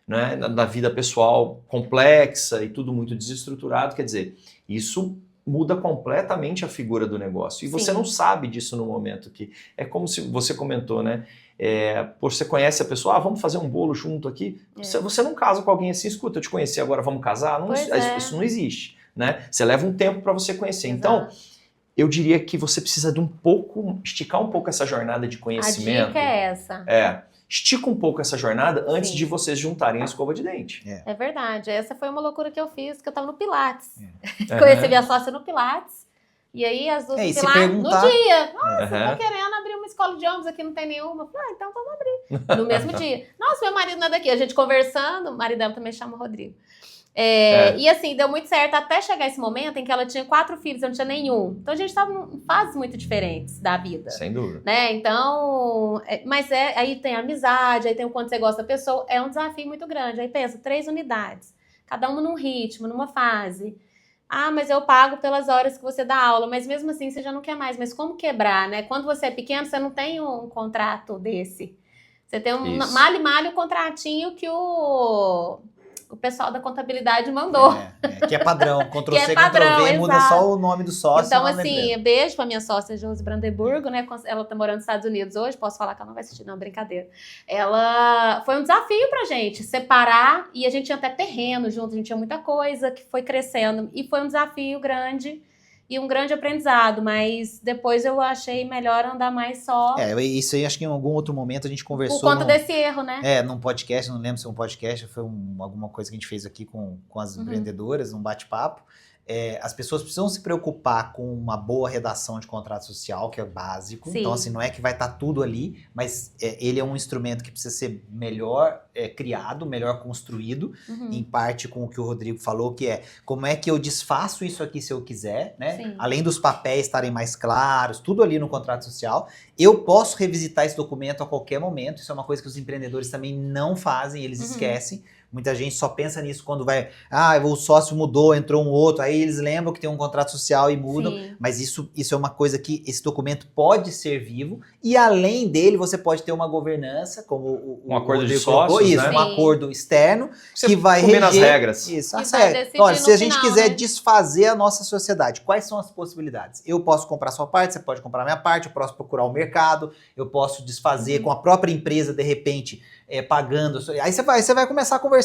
Né? Na vida pessoal complexa e tudo muito desestruturado, quer dizer, isso muda completamente a figura do negócio. E você não sabe disso no momento que... É como se você comentou, né? Você conhece a pessoa, vamos fazer um bolo junto aqui. Você não casa com alguém assim, escuta, eu te conheci, agora vamos casar? Isso não existe. Né? Você leva um tempo para você conhecer. Exato. Então, eu diria que você precisa de esticar um pouco essa jornada de conhecimento. A dica é essa. Estica um pouco essa jornada antes de vocês juntarem a escova de dente. É verdade. Essa foi uma loucura que eu fiz, que eu tava no Pilates. Conheci minha sócia no Pilates. E aí as duas E se lá perguntar... no dia. Nossa, tô querendo abrir uma escola de idiomas, aqui não tem nenhuma. Eu falei, então vamos abrir. No mesmo dia. Nossa, meu marido não é daqui. A gente conversando, o marido dela também chama Rodrigo. E assim, deu muito certo até chegar esse momento em que ela tinha 4 filhos, eu não tinha nenhum. Então a gente estava em fases muito diferentes da vida. Sem dúvida. Né? Então, mas aí tem amizade, aí tem o quanto você gosta da pessoa, é um desafio muito grande. Aí pensa, 3 unidades, cada uma num ritmo, numa fase. Ah, mas eu pago pelas horas que você dá aula, mas mesmo assim você já não quer mais. Mas como quebrar, né? Quando você é pequeno, você não tem um contrato desse. Você tem um male o contratinho que o pessoal da contabilidade mandou. Que é padrão. Ctrl-C, padrão, Ctrl-V, muda só o nome do sócio. Então, assim, beijo pra minha sócia Josi Brandeburgo, né? Ela tá morando nos Estados Unidos hoje, posso falar que ela não vai assistir, não, brincadeira. Ela foi um desafio pra gente, separar, e a gente tinha até terreno junto, a gente tinha muita coisa que foi crescendo, e foi um desafio grande, e um grande aprendizado, mas depois eu achei melhor andar mais só. Isso aí acho que em algum outro momento a gente conversou. Por conta desse erro, né? Num podcast, não lembro se é um podcast, foi alguma coisa que a gente fez aqui com as empreendedoras, num bate-papo. As pessoas precisam se preocupar com uma boa redação de contrato social, que é básico. Sim. Então, assim, não é que vai estar tudo ali, mas ele é um instrumento que precisa ser melhor criado, melhor construído, em parte com o que o Rodrigo falou, que é como é que eu desfaço isso aqui se eu quiser, né? Sim. Além dos papéis estarem mais claros, tudo ali no contrato social. Eu posso revisitar esse documento a qualquer momento, isso é uma coisa que os empreendedores também não fazem, eles esquecem. Muita gente só pensa nisso quando vai... o sócio mudou, entrou um outro, aí eles lembram que tem um contrato social e mudam. Sim. Mas isso é uma coisa que esse documento pode ser vivo. E além dele, você pode ter uma governança, como um acordo de sócios, né? Um acordo externo você que vai reger... as regras. Isso, as regras. Olha, se a gente quiser desfazer a nossa sociedade, quais são as possibilidades? Eu posso comprar sua parte, você pode comprar a minha parte, eu posso procurar o mercado, eu posso desfazer com a própria empresa, de repente... pagando. Aí você vai começar a conversar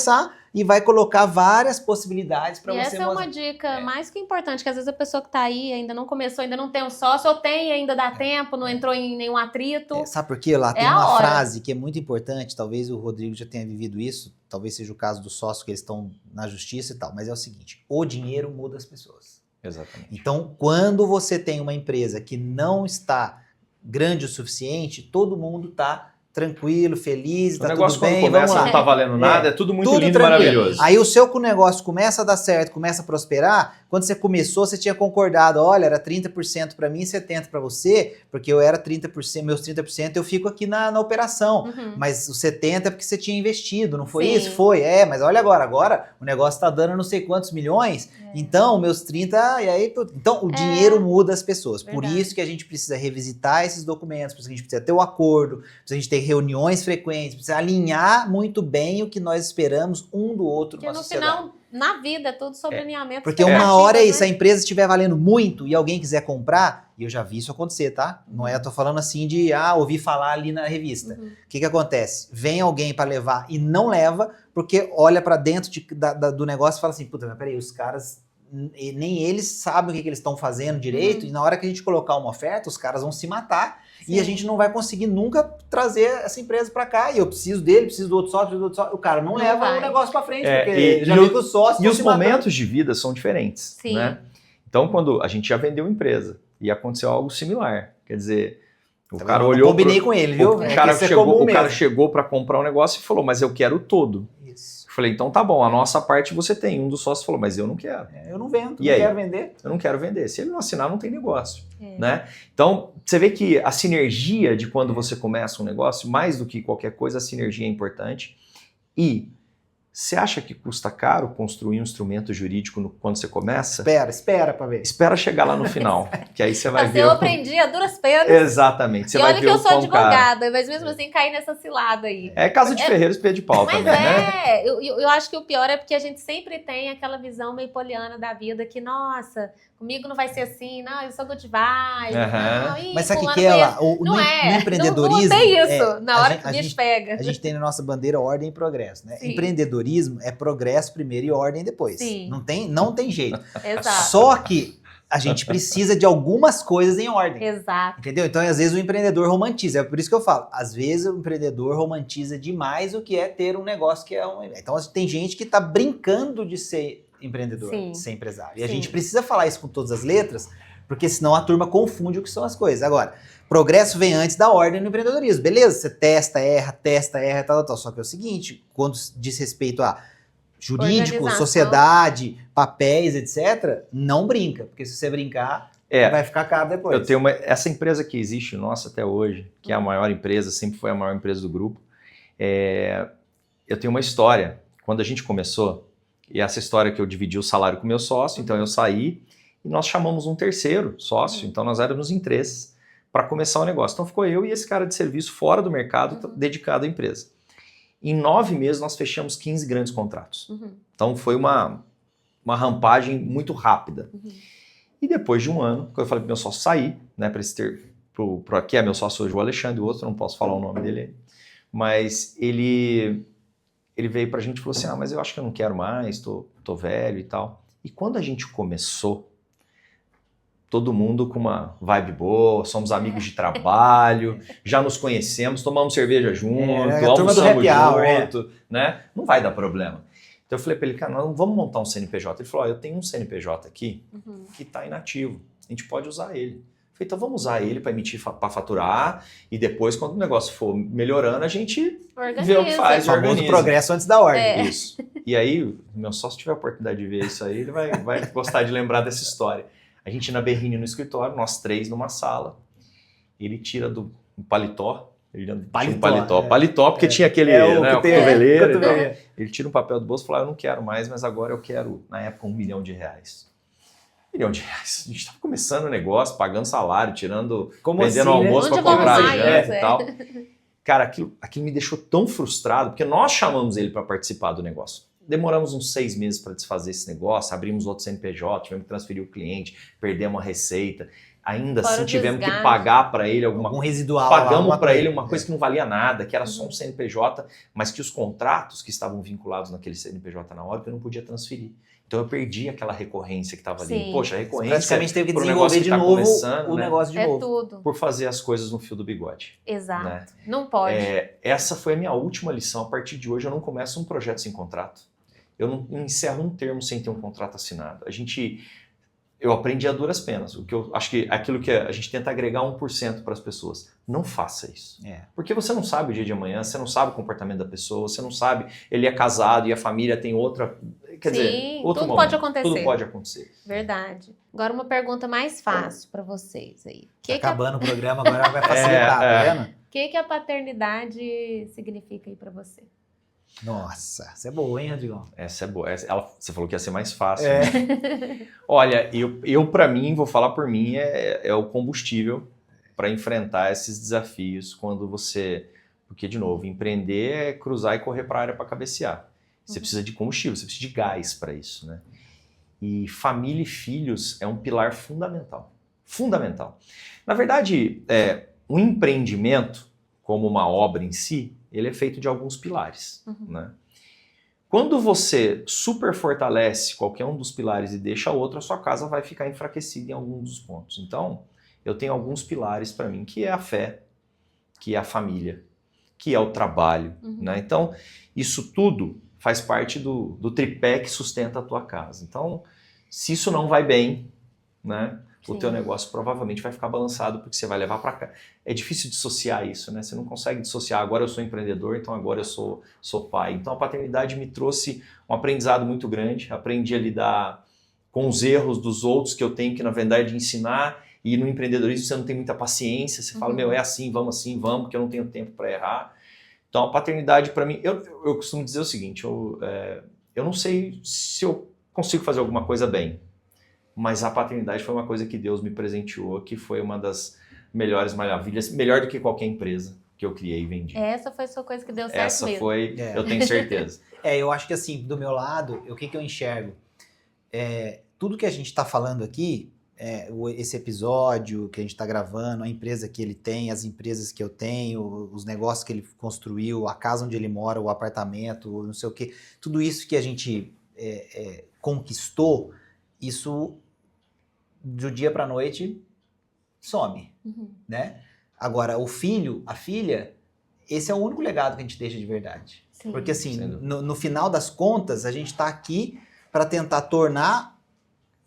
e vai colocar várias possibilidades para você. Essa é uma dica mais que importante, que às vezes a pessoa que tá aí ainda não começou, ainda não tem um sócio, ou tem, ainda dá tempo, não entrou em nenhum atrito. Sabe por quê? Lá tem uma frase que é muito importante, talvez o Rodrigo já tenha vivido isso, talvez seja o caso do sócio que eles estão na justiça e tal, mas é o seguinte, o dinheiro muda as pessoas. Exatamente. Então, quando você tem uma empresa que não está grande o suficiente, todo mundo tá tranquilo, feliz, tá tudo bem, vamos lá. O negócio quando começa não tá valendo nada, é tudo muito lindo e maravilhoso. Aí o seu negócio começa a dar certo, começa a prosperar, quando você começou, você tinha concordado, olha, era 30% para mim e 70% para você, porque eu era 30%, meus 30% eu fico aqui na operação, mas os 70% é porque você tinha investido, não foi isso? Foi, mas olha agora o negócio tá dando não sei quantos milhões, então meus 30%, e aí, então o dinheiro muda as pessoas, por isso que a gente precisa revisitar esses documentos, por isso que a gente precisa ter o acordo, precisa a gente ter reuniões frequentes, precisa alinhar muito bem o que nós esperamos um do outro na sociedade. Porque no final, na vida, é tudo sobre alinhamento. Porque uma hora se a empresa estiver valendo muito e alguém quiser comprar, e eu já vi isso acontecer, tá? Não é, eu tô falando assim de, ouvi falar ali na revista. O que acontece? Vem alguém para levar e não leva, porque olha para dentro do negócio e fala assim, puta, mas peraí, os caras... nem eles sabem o que eles estão fazendo direito, e na hora que a gente colocar uma oferta, os caras vão se matar, e a gente não vai conseguir nunca trazer essa empresa para cá, e eu preciso dele, preciso do outro sócio, o cara não leva o negócio para frente, porque já vi que os sócios e os momentos de vida são diferentes, né? Então, quando a gente já vendeu empresa, e aconteceu algo similar, quer dizer... O cara olhou. Combinei com ele, viu? O cara chegou para comprar um negócio e falou, mas eu quero todo. Isso. Falei, então tá bom, a nossa parte você tem. Um dos sócios falou, mas eu não quero. Eu não vendo, e aí? Quero vender. Eu não quero vender. Se ele não assinar, não tem negócio. Né? Então, você vê que a sinergia de quando você começa um negócio, mais do que qualquer coisa, a sinergia é importante. E você acha que custa caro construir um instrumento jurídico quando você começa? Espera pra ver. Espera chegar lá no final, que aí você vai ver. Eu aprendi a duras penas. Exatamente. Você e vai olha ver que eu sou advogada, cara. mas mesmo assim caí nessa cilada aí. É casa de ferreiro, espelho de pau também, né? Eu acho que o pior é porque a gente sempre tem aquela visão meio poliana da vida, que, nossa, comigo não vai ser assim, não, eu sou good vibes. Não, mas sabe o que é lá? No empreendedorismo... Não tem isso, na hora que o bicho pega. A gente tem na nossa bandeira ordem e progresso, né? Sim. Empreendedorismo é progresso primeiro e ordem depois. Sim. Não tem jeito. Exato. Só que a gente precisa de algumas coisas em ordem. Exato. Entendeu? Então, às vezes, o empreendedor romantiza. É por isso que eu falo. Às vezes, o empreendedor romantiza demais o que é ter um negócio que é um... Então, tem gente que está brincando de ser empreendedor, de ser empresário. E a gente precisa falar isso com todas as letras, Porque senão a turma confunde o que são as coisas. Agora, progresso vem antes da ordem no empreendedorismo. Beleza, você testa, erra, tal. Só que é o seguinte, quando diz respeito a jurídico, Organização. sociedade, papéis, etc., não brinca. Porque se você brincar, vai ficar caro depois. Eu tenho essa empresa que existe, nossa, até hoje, que é a maior empresa, sempre foi a maior empresa do grupo. Eu tenho uma história. Quando a gente começou, e essa história que eu dividi o salário com o meu sócio, então eu saí e nós chamamos um terceiro sócio, então nós éramos em 3 para começar o negócio. Então ficou eu e esse cara de serviço fora do mercado, dedicado à empresa. Em 9 meses nós fechamos 15 grandes contratos. Então foi uma rampagem muito rápida. E depois de um ano, quando eu falei para meu sócio sair, né, para aqui é meu sócio hoje, o Alexandre, o outro, não posso falar o nome dele, mas ele veio para a gente e falou assim, mas eu acho que eu não quero mais, tô velho e tal. E quando a gente começou, todo mundo com uma vibe boa, somos amigos de trabalho, já nos conhecemos, tomamos cerveja junto, almoçamos junto, né? Não vai dar problema. Então eu falei para ele, cara, nós vamos montar um CNPJ. Ele falou, eu tenho um CNPJ aqui que está inativo, a gente pode usar ele. Eu falei, então vamos usar ele para emitir, para faturar, e depois quando o negócio for melhorando, a gente vê o que faz, organiza. O progresso antes da ordem. É. Isso. E aí, meu sócio tiver a oportunidade de ver isso aí, ele vai gostar de lembrar dessa história. A gente na berrine no escritório, nós 3 numa sala, ele tira do paletó, paletó, porque tinha aquele o cotoveleiro, então, ele tira um papel do bolso e fala, eu não quero mais, mas agora eu quero, na época, R$1 milhão. R$1 milhão. A gente estava começando o negócio, pagando salário, vendendo assim, almoço para comprar janta e tal. É. Cara, aquilo me deixou tão frustrado, porque nós chamamos ele para participar do negócio. Demoramos uns 6 meses para desfazer esse negócio, abrimos outro CNPJ, tivemos que transferir o cliente, perdemos a receita. Ainda assim tivemos que pagar para ele algum residual. Pagamos para ele uma coisa que não valia nada, que era só um CNPJ, mas que os contratos que estavam vinculados naquele CNPJ na hora, eu não podia transferir. Então eu perdi aquela recorrência que estava ali. Sim. Poxa, a recorrência praticamente teve que pro desenvolver de tá novo começando, o negócio de novo. Tudo. Por fazer as coisas no fio do bigode. Exato. Né? Não pode. Essa foi a minha última lição. A partir de hoje eu não começo um projeto sem contrato. Eu não encerro um termo sem ter um contrato assinado. Eu aprendi a duras penas. O que eu acho que aquilo que a gente tenta agregar 1% para as pessoas. Não faça isso. Porque você não sabe o dia de amanhã, você não sabe o comportamento da pessoa, você não sabe, ele é casado e a família tem outra. Quer dizer, outro tudo momento. pode acontecer. Tudo pode acontecer. Verdade. Agora uma pergunta mais fácil para vocês aí. Acabando o programa, agora vai facilitar, tá vendo? O que a paternidade significa aí para você? Nossa, essa é boa, hein, Rodrigão? Essa é boa. Você falou que ia ser mais fácil. Né? Olha, eu para mim, vou falar por mim, é o combustível para enfrentar esses desafios quando você... Porque, de novo, empreender é cruzar e correr para a área para cabecear. Você precisa de combustível, você precisa de gás para isso, né? E família e filhos é um pilar fundamental. Fundamental. Na verdade, um empreendimento, como uma obra em si, ele é feito de alguns pilares, né? Quando você super fortalece qualquer um dos pilares e deixa outro, a sua casa vai ficar enfraquecida em algum dos pontos. Então, eu tenho alguns pilares para mim, que é a fé, que é a família, que é o trabalho, né? Então, isso tudo faz parte do tripé que sustenta a tua casa. Então, se isso não vai bem, né? O teu negócio provavelmente vai ficar balançado porque você vai levar para cá. É difícil dissociar isso, né? Você não consegue dissociar. Agora eu sou empreendedor, então agora eu sou pai. Então a paternidade me trouxe um aprendizado muito grande. Aprendi a lidar com os erros dos outros que eu tenho que, na verdade, ensinar. E no empreendedorismo você não tem muita paciência. Você fala, é assim, vamos, porque eu não tenho tempo para errar. Então a paternidade para mim... Eu costumo dizer o seguinte, eu não sei se eu consigo fazer alguma coisa bem. Mas a paternidade foi uma coisa que Deus me presenteou, que foi uma das melhores maravilhas, melhor do que qualquer empresa que eu criei e vendi. Essa foi a sua coisa que deu certo Essa mesmo. foi, eu tenho certeza. Eu acho que assim, do meu lado, o que eu enxergo? Tudo que a gente está falando aqui, esse episódio que a gente está gravando, a empresa que ele tem, as empresas que eu tenho, os negócios que ele construiu, a casa onde ele mora, o apartamento, não sei o quê, tudo isso que a gente conquistou, isso... do dia para a noite, some, né? Agora, o filho, a filha, esse é o único legado que a gente deixa de verdade. Sim. Porque assim, no final das contas, a gente está aqui para tentar tornar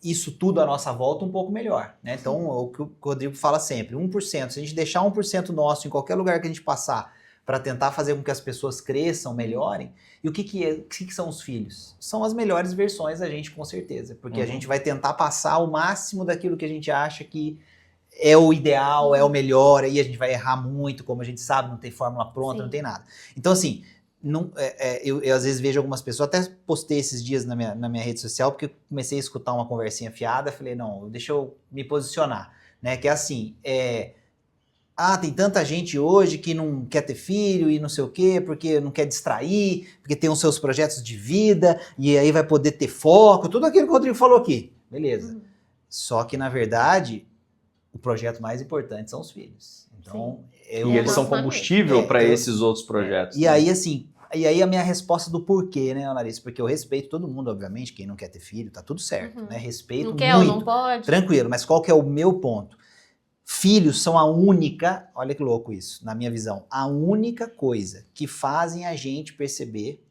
isso tudo à nossa volta um pouco melhor, né? Então, o que o Rodrigo fala sempre, 1%, se a gente deixar 1% nosso em qualquer lugar que a gente passar para tentar fazer com que as pessoas cresçam, melhorem, e o que são os filhos? São as melhores versões da gente, com certeza, porque a gente vai tentar passar o máximo daquilo que a gente acha que é o ideal, é o melhor, aí a gente vai errar muito, como a gente sabe, não tem fórmula pronta, não tem nada. Então, assim, eu às vezes vejo algumas pessoas, até postei esses dias na minha rede social, porque eu comecei a escutar uma conversinha fiada, falei, não, deixa eu me posicionar, né, que é assim, tem tanta gente hoje que não quer ter filho e não sei o quê, porque não quer distrair, porque tem os seus projetos de vida, e aí vai poder ter foco, tudo aquilo que o Rodrigo falou aqui, beleza. Só que, na verdade, o projeto mais importante são os filhos. Então, e eles são combustível para esses outros projetos. E aí, assim, a minha resposta do porquê, né, Larissa? Porque eu respeito todo mundo, obviamente, quem não quer ter filho, tá tudo certo, né? Respeito não muito. Quer ou não pode. Tranquilo, mas qual que é o meu ponto? Filhos são a única, olha que louco isso, na minha visão, a única coisa que fazem a gente perceber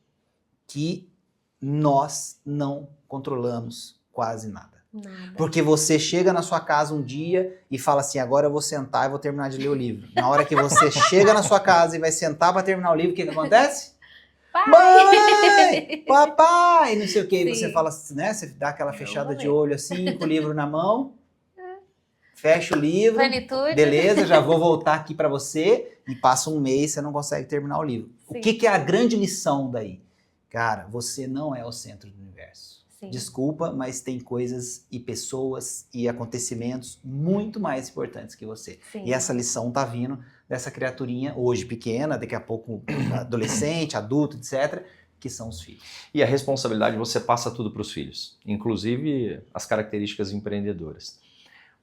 que nós não controlamos quase nada. Porque você chega na sua casa um dia e fala assim, agora eu vou sentar e vou terminar de ler o livro. Na hora que você chega na sua casa e vai sentar para terminar o livro, o que acontece? Pai! Mãe! Papai! Não sei o que. E você fala, né? Você dá aquela fechada de olho assim, com o livro na mão. Fecha o livro. Plenitude. Beleza, já vou voltar aqui para você. E passa um mês, você não consegue terminar o livro. Sim. O que é a grande lição daí? Cara, você não é o centro do universo. Sim. Desculpa, mas tem coisas e pessoas e acontecimentos muito mais importantes que você. Sim. E essa lição tá vindo dessa criaturinha, hoje pequena, daqui a pouco adolescente, adulto, etc., que são os filhos. E a responsabilidade você passa tudo para os filhos, inclusive as características empreendedoras.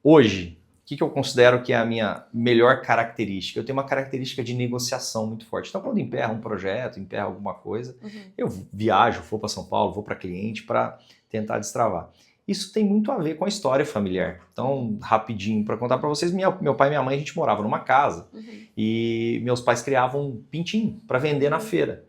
Hoje, o que eu considero que é a minha melhor característica? Eu tenho uma característica de negociação muito forte. Então, quando emperra um projeto, emperra alguma coisa, eu viajo, vou para São Paulo, vou para cliente para tentar destravar. Isso tem muito a ver com a história familiar. Então, rapidinho, para contar para vocês, meu pai e minha mãe, a gente morava numa casa e meus pais criavam um pintinho para vender na feira.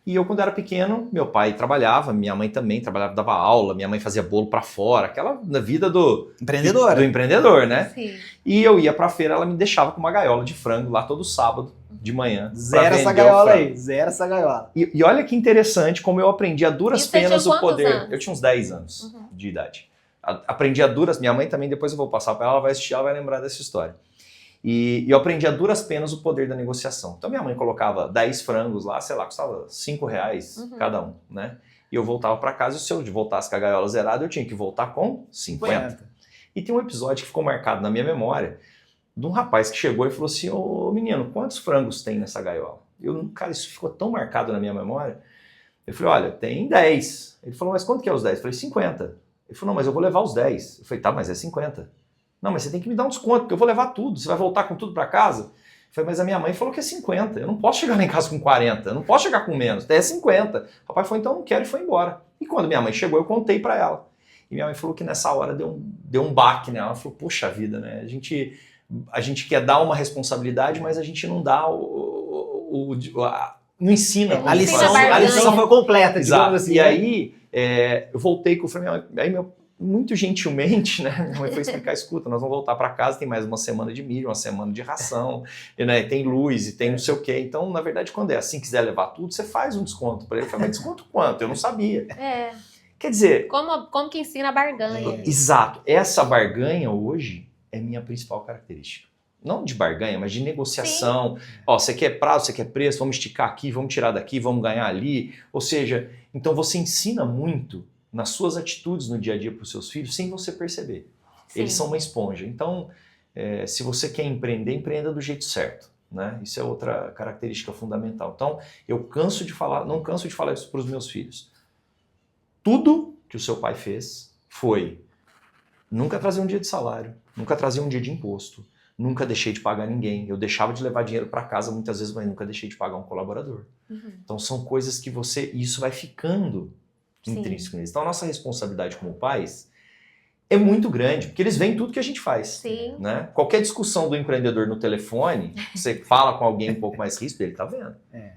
E eu, quando era pequeno, meu pai trabalhava, minha mãe também trabalhava, dava aula, minha mãe fazia bolo pra fora, aquela vida do empreendedor, né? Sim. E eu ia pra feira, ela me deixava com uma gaiola de frango lá todo sábado de manhã. Zero essa gaiola aí, zero essa gaiola. E olha que interessante como eu aprendi a duras penas o poder. Anos? Eu tinha uns 10 anos de idade. Aprendi a duras, minha mãe também, depois eu vou passar pra ela, ela vai assistir, ela vai lembrar dessa história. E eu aprendi a duras penas o poder da negociação. Então minha mãe colocava 10 frangos lá, sei lá, custava R$5 cada um, né? E eu voltava para casa e se eu voltasse com a gaiola zerada, eu tinha que voltar com 50. E tem um episódio que ficou marcado na minha memória de um rapaz que chegou e falou assim, ô menino, quantos frangos tem nessa gaiola? Cara, isso ficou tão marcado na minha memória. Eu falei, olha, tem 10. Ele falou, mas quanto que é os 10? Eu falei, 50. Ele falou, não, mas eu vou levar os 10. Eu falei, tá, mas é 50. Não, mas você tem que me dar um desconto, porque eu vou levar tudo. Você vai voltar com tudo para casa? Eu falei, mas a minha mãe falou que é 50. Eu não posso chegar lá em casa com 40. Eu não posso chegar com menos. Até é 50. O papai falou, então não quero, e foi embora. E quando minha mãe chegou, eu contei para ela. E minha mãe falou que nessa hora deu um baque nela. Ela falou, poxa vida, né? A gente quer dar uma responsabilidade, mas a gente não dá não ensina. A lição foi completa, digamos assim. E aí, eu voltei com o minha mãe, muito gentilmente, né? Minha mãe foi explicar, escuta, nós vamos voltar para casa, tem mais uma semana de milho, uma semana de ração, e, né, tem luz e tem não sei o quê. Então, na verdade, quando é assim, quiser levar tudo, você faz um desconto para ele. Eu falei, mas desconto quanto? Eu não sabia. Quer dizer... Como que ensina a barganha. Exato. Essa barganha hoje é minha principal característica. Não de barganha, mas de negociação. Ó, você quer prazo, você quer preço, vamos esticar aqui, vamos tirar daqui, vamos ganhar ali. Ou seja, então você ensina muito nas suas atitudes no dia a dia para os seus filhos, sem você perceber. Sim. Eles são uma esponja. Então, se você quer empreender, empreenda do jeito certo, né? Isso é outra característica fundamental. Então, eu não canso de falar isso para os meus filhos. Tudo que o seu pai fez foi nunca trazer um dia de salário, nunca trazer um dia de imposto, nunca deixei de pagar ninguém. Eu deixava de levar dinheiro para casa muitas vezes, mas nunca deixei de pagar um colaborador. Então, são coisas que isso vai ficando intrínseco neles. Então a nossa responsabilidade como pais é muito grande, porque eles veem tudo que a gente faz. Sim. Né? Qualquer discussão do empreendedor no telefone, você fala com alguém um pouco mais ríspido, ele tá vendo.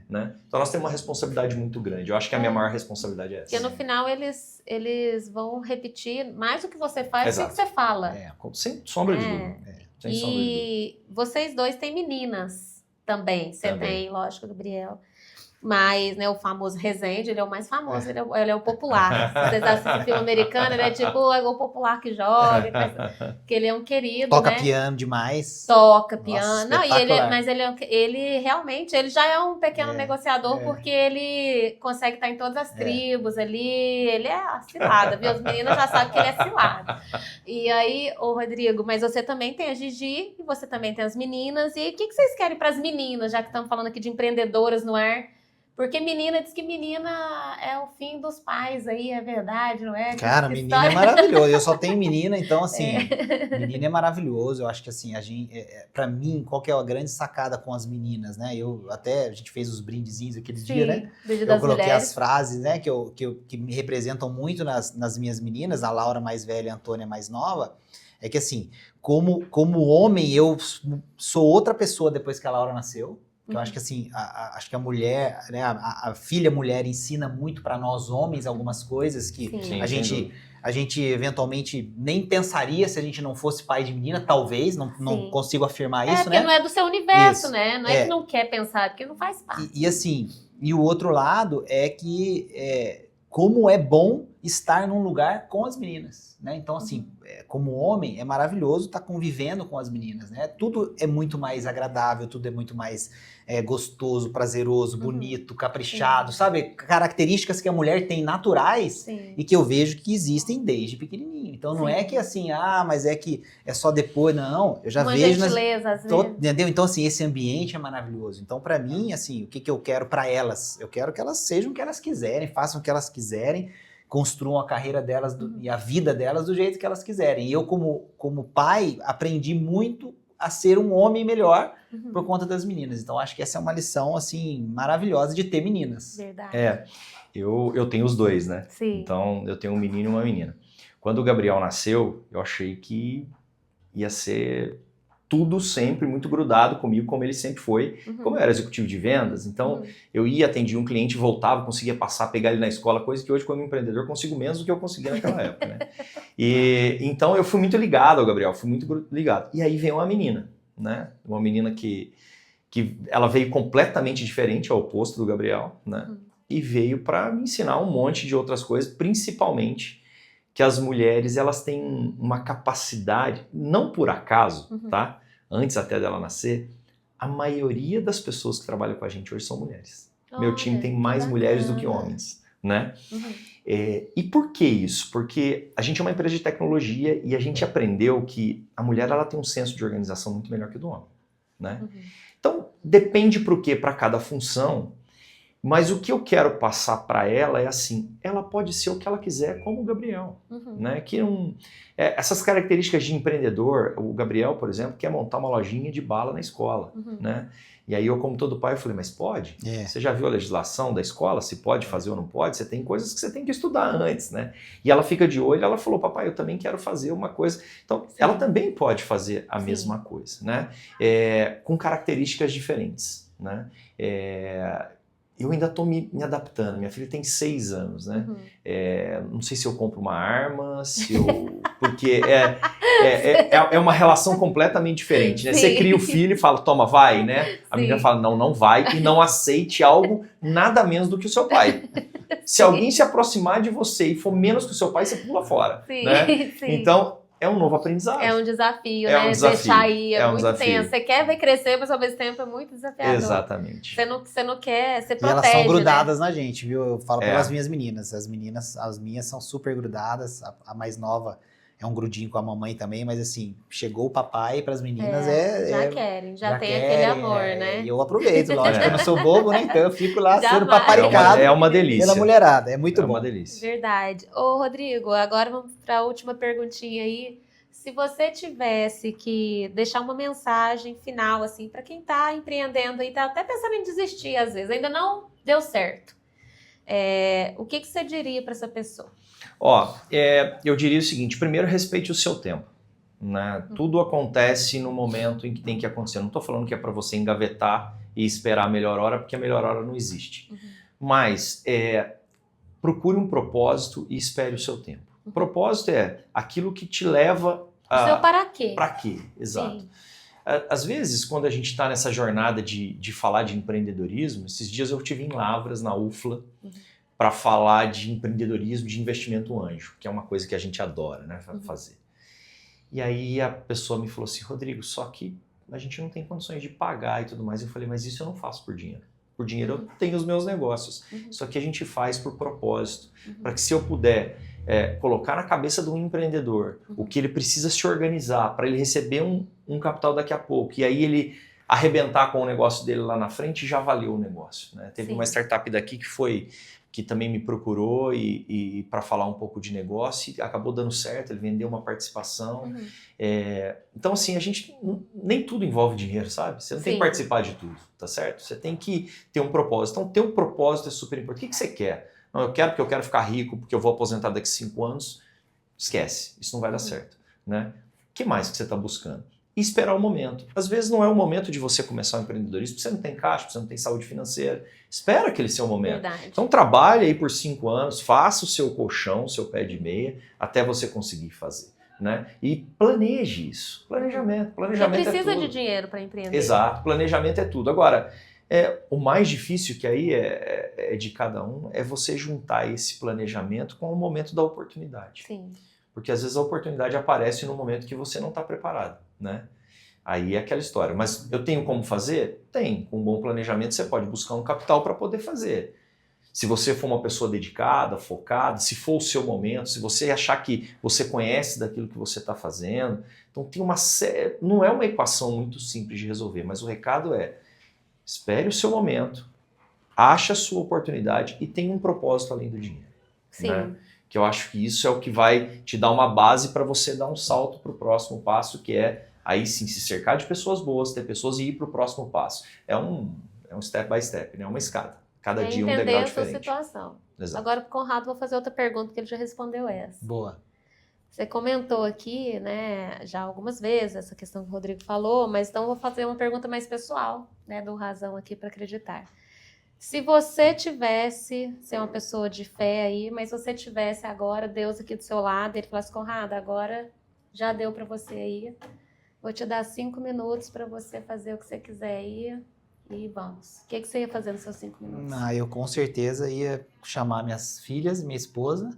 né? Então nós temos uma responsabilidade muito grande. Eu acho que a minha maior responsabilidade é essa. Porque no final eles vão repetir mais do que você faz do que Exato. você fala. Sem sombra de dúvida. Sem sombra de dúvida. E vocês dois têm meninas também. Você Também. tem, lógico, Gabriel. Mas, né, o famoso Rezende, ele é o mais famoso, ele é o popular. Se vocês assistem filme americano, ele é tipo o popular que joga, que ele é um querido, Toca né? piano demais. Toca Nossa, piano. Não, mas ele realmente, ele já é um pequeno negociador, porque ele consegue estar em todas as tribos ali, ele é cilada, viu? As meninas já sabem que ele é cilado. E aí, ô Rodrigo, mas você também tem a Gigi, e você também tem as meninas, e o que vocês querem para as meninas, já que estamos falando aqui de empreendedoras no ar? Porque menina diz que menina é o fim dos pais aí, é verdade, não é? Cara, menina é maravilhoso. Eu só tenho menina, então assim, menina é maravilhoso. Eu acho que assim, pra mim, qual que é a grande sacada com as meninas, né? A gente fez os brindezinhos aquele dia, né? Eu coloquei mulheres. as frases, né, que me representam muito nas minhas meninas, a Laura mais velha e a Antônia mais nova. É que assim, como homem, eu sou outra pessoa depois que a Laura nasceu. Eu acho que assim, acho que a mulher, né, a filha mulher ensina muito para nós homens algumas coisas que Sim, a gente eventualmente nem pensaria se a gente não fosse pai de menina, talvez, não consigo afirmar isso, porque né? não é do seu universo, Isso. né? Não é que não quer pensar, é porque não faz parte. E assim, e o outro lado é que como é bom estar num lugar com as meninas, né? Então assim, como homem, é maravilhoso estar convivendo com as meninas, né? Tudo é muito mais agradável, tudo é muito mais gostoso, prazeroso, bonito, caprichado, sabe? Características que a mulher tem naturais e que eu vejo que existem desde pequenininho. Então não é que assim, mas é que é só depois, não. Eu já vejo... gentileza, às vezes. Entendeu? Então assim, esse ambiente é maravilhoso. Então pra mim, assim, o que eu quero pra elas? Eu quero que elas sejam o que elas quiserem, façam o que elas quiserem, construam a carreira delas e a vida delas do jeito que elas quiserem. E eu, como pai, aprendi muito a ser um homem melhor por conta das meninas. Então, acho que essa é uma lição, assim, maravilhosa de ter meninas. Verdade. Eu tenho os dois, né? Sim. Então, eu tenho um menino e uma menina. Quando o Gabriel nasceu, eu achei que ia ser tudo sempre muito grudado comigo, como ele sempre foi. Como eu era executivo de vendas, então eu ia, atendia um cliente, voltava, conseguia passar, pegar ele na escola, coisa que hoje, como empreendedor, consigo menos do que eu conseguia naquela época, né? E então eu fui muito ligado ao Gabriel, fui muito ligado. E aí veio uma menina, né? Uma menina que ela veio completamente diferente, ao oposto do Gabriel, né? E veio para me ensinar um monte de outras coisas, principalmente que as mulheres, elas têm uma capacidade, não por acaso, tá? Antes até dela nascer, a maioria das pessoas que trabalham com a gente hoje são mulheres. Meu time tem mais mulheres do que homens, né? E por que isso? Porque a gente é uma empresa de tecnologia e a gente aprendeu que a mulher, ela tem um senso de organização muito melhor que o do homem, né? Então, depende pro quê? Para cada função. Mas o que eu quero passar para ela é assim, ela pode ser o que ela quiser, como o Gabriel, né? Que essas características de empreendedor, o Gabriel, por exemplo, quer montar uma lojinha de bala na escola, né? E aí eu, como todo pai, eu falei, mas pode? Você já viu a legislação da escola, se pode fazer ou não pode? Você tem coisas que você tem que estudar antes, né? E ela fica de olho, ela falou, papai, eu também quero fazer uma coisa. Então, ela também pode fazer a mesma coisa, né? Com características diferentes, né? Eu ainda estou me adaptando. Minha filha tem 6 anos, né? Não sei se eu compro uma arma, porque é uma relação completamente diferente, né? Você cria o filho e fala, toma, vai, né? A menina fala, não vai, e não aceite algo nada menos do que o seu pai. Se alguém se aproximar de você e for menos que o seu pai, você pula fora, né? Então, é um novo aprendizado. É um desafio, né? Um desafio. Deixar aí, é muito desafio. Tenso. Você quer ver crescer, mas ao mesmo tempo é muito desafiador. Exatamente. Você não quer, você protege, e elas são grudadas, né? Na gente, viu? Eu falo pelas minhas meninas. As minhas são super grudadas. A mais nova é um grudinho com a mamãe também, mas assim, chegou o papai para as meninas já tem aquele amor, né? E eu aproveito, lógico, eu não sou bobo, né? Então eu fico lá sendo paparicado. É uma delícia. Pela mulherada, é muito bom. É uma delícia. Verdade. Ô, Rodrigo, agora vamos para a última perguntinha aí. Se você tivesse que deixar uma mensagem final, assim, para quem está empreendendo e está até pensando em desistir às vezes, ainda não deu certo, o que você diria para essa pessoa? Eu diria o seguinte, primeiro, respeite o seu tempo, né? Tudo acontece no momento em que tem que acontecer. Eu não estou falando que é para você engavetar e esperar a melhor hora, porque a melhor hora não existe. Mas procure um propósito e espere o seu tempo. O propósito é aquilo que te leva a... O seu para quê? Para quê, exato. Sim. Às vezes, quando a gente está nessa jornada de falar de empreendedorismo, esses dias eu estive em Lavras, na UFLA, para falar de empreendedorismo, de investimento anjo, que é uma coisa que a gente adora, né, fazer. E aí a pessoa me falou assim, Rodrigo, só que a gente não tem condições de pagar e tudo mais. Eu falei, mas isso eu não faço por dinheiro. Por dinheiro eu tenho os meus negócios. Isso aqui a gente faz por propósito, para que se eu puder colocar na cabeça do empreendedor o que ele precisa se organizar para ele receber um capital daqui a pouco, e aí ele arrebentar com o negócio dele lá na frente, já valeu o negócio, né? Teve uma startup daqui que também me procurou e para falar um pouco de negócio, e acabou dando certo, ele vendeu uma participação. Então, assim, a gente nem tudo envolve dinheiro, sabe? Você não tem que participar de tudo, tá certo? Você tem que ter um propósito. Então, ter um propósito é super importante. O que você quer? Não, eu quero porque eu quero ficar rico, porque eu vou aposentar daqui a 5 anos. Esquece, isso não vai dar certo, né? O que mais que você está buscando? E esperar o momento. Às vezes não é o momento de você começar o empreendedorismo, porque você não tem caixa, porque você não tem saúde financeira. Espera aquele seu momento. Verdade. Então trabalhe aí por 5 anos, faça o seu colchão, o seu pé de meia, até você conseguir fazer, né? E planeje isso. Planejamento Você precisa é tudo. de dinheiro para empreender. Exato, planejamento é tudo. Agora, o mais difícil que aí é de cada um é você juntar esse planejamento com o momento da oportunidade. Sim. Porque às vezes a oportunidade aparece no momento que você não está preparado, né? Aí é aquela história. Mas eu tenho como fazer? Tem. Com um bom planejamento você pode buscar um capital para poder fazer. Se você for uma pessoa dedicada, focada, se for o seu momento, se você achar que você conhece daquilo que você está fazendo. Então tem uma série... Não é uma equação muito simples de resolver, mas o recado é: espere o seu momento, ache a sua oportunidade e tenha um propósito além do dinheiro. Sim. Né? Que eu acho que isso é o que vai te dar uma base para você dar um salto para o próximo passo, que é aí sim se cercar de pessoas boas, ter pessoas e ir para o próximo passo. É um step by step, né? É uma escada. Cada dia um degrau diferente. Entender a sua situação. Exato. Agora, para o Conrado, vou fazer outra pergunta, que ele já respondeu essa. Boa. Você comentou aqui, né, já algumas vezes, essa questão que o Rodrigo falou, mas então vou fazer uma pergunta mais pessoal, né, do Razão aqui para acreditar. Se você tivesse, ser uma pessoa de fé aí, mas você tivesse agora Deus aqui do seu lado, e ele falasse, Conrado, agora já deu para você aí, vou te dar 5 minutos para você fazer o que você quiser aí e vamos. O que você ia fazer nos seus 5 minutos? Eu com certeza ia chamar minhas filhas, minha esposa,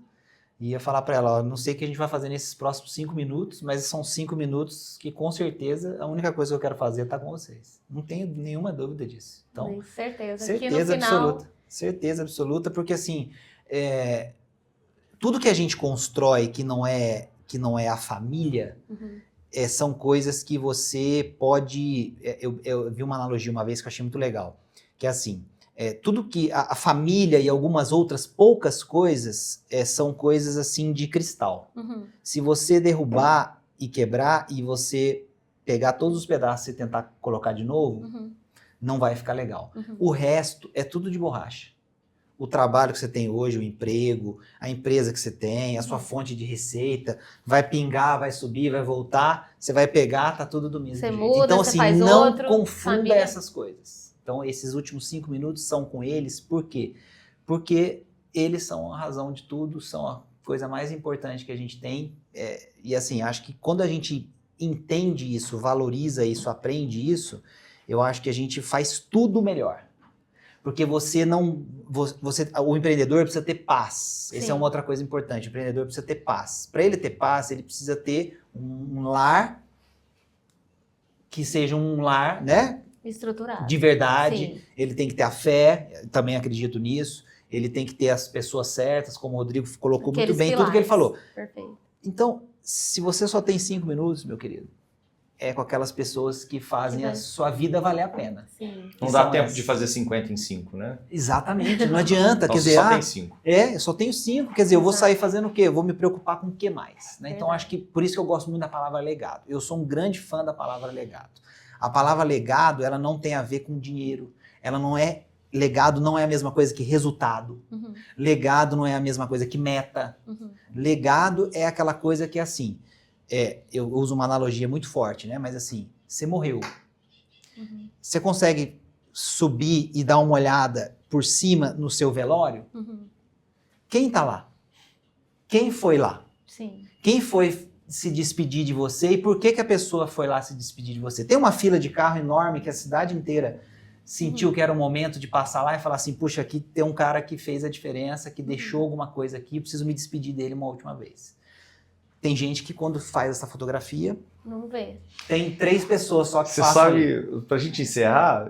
e ia falar para ela, ó, não sei o que a gente vai fazer nesses próximos 5 minutos, mas são 5 minutos que com certeza a única coisa que eu quero fazer é estar com vocês. Não tenho nenhuma dúvida disso. Então, tenho certeza. Certeza que no final... absoluta. Certeza absoluta, porque assim, tudo que a gente constrói que não é a família, são coisas que você pode... Eu vi uma analogia uma vez que eu achei muito legal, que é assim, tudo que a família e algumas outras poucas coisas são coisas assim de cristal. Se você derrubar e quebrar e você pegar todos os pedaços e tentar colocar de novo, não vai ficar legal. O resto é tudo de borracha. O trabalho que você tem hoje, o emprego, a empresa que você tem, a sua fonte de receita, vai pingar, vai subir, vai voltar, você vai pegar, tá tudo do mesmo jeito. Muda, então, você assim, faz não outro, confunda família. essas coisas. Então, esses últimos 5 minutos são com eles, por quê? Porque eles são a razão de tudo, são a coisa mais importante que a gente tem. E assim, acho que quando a gente entende isso, valoriza isso, aprende isso, eu acho que a gente faz tudo melhor. Porque o empreendedor precisa ter paz. Essa é uma outra coisa importante. O empreendedor precisa ter paz. Para ele ter paz, ele precisa ter um lar que seja um lar, né? Estruturado. De verdade. Sim. Ele tem que ter a fé, também acredito nisso. Ele tem que ter as pessoas certas, como o Rodrigo colocou muito bem tudo que ele falou. Perfeito. Então, se você só tem 5 minutos, meu querido, é com aquelas pessoas que fazem a sua vida valer a pena. Sim. Não dá tempo de fazer 50 em 5, né? Exatamente, não adianta. Então, quer dizer, só tem 5. eu só tenho 5, quer dizer, eu vou sair fazendo o quê? Eu vou me preocupar com o que mais? Né? Então, acho que por isso que eu gosto muito da palavra legado. Eu sou um grande fã da palavra legado. A palavra legado, ela não tem a ver com dinheiro. Ela não é... Legado não é a mesma coisa que resultado. Legado não é a mesma coisa que meta. Legado é aquela coisa que é assim... eu uso uma analogia muito forte, né? Mas assim, você morreu. Você consegue subir e dar uma olhada por cima no seu velório? Quem tá lá? Quem foi lá? Sim. Quem foi se despedir de você e por que a pessoa foi lá se despedir de você? Tem uma fila de carro enorme que a cidade inteira sentiu que era o momento de passar lá e falar assim, puxa, aqui tem um cara que fez a diferença, que deixou alguma coisa aqui, eu preciso me despedir dele uma última vez. Tem gente que quando faz essa fotografia, não vê. Tem 3 pessoas só que Você façam. sabe, pra gente encerrar,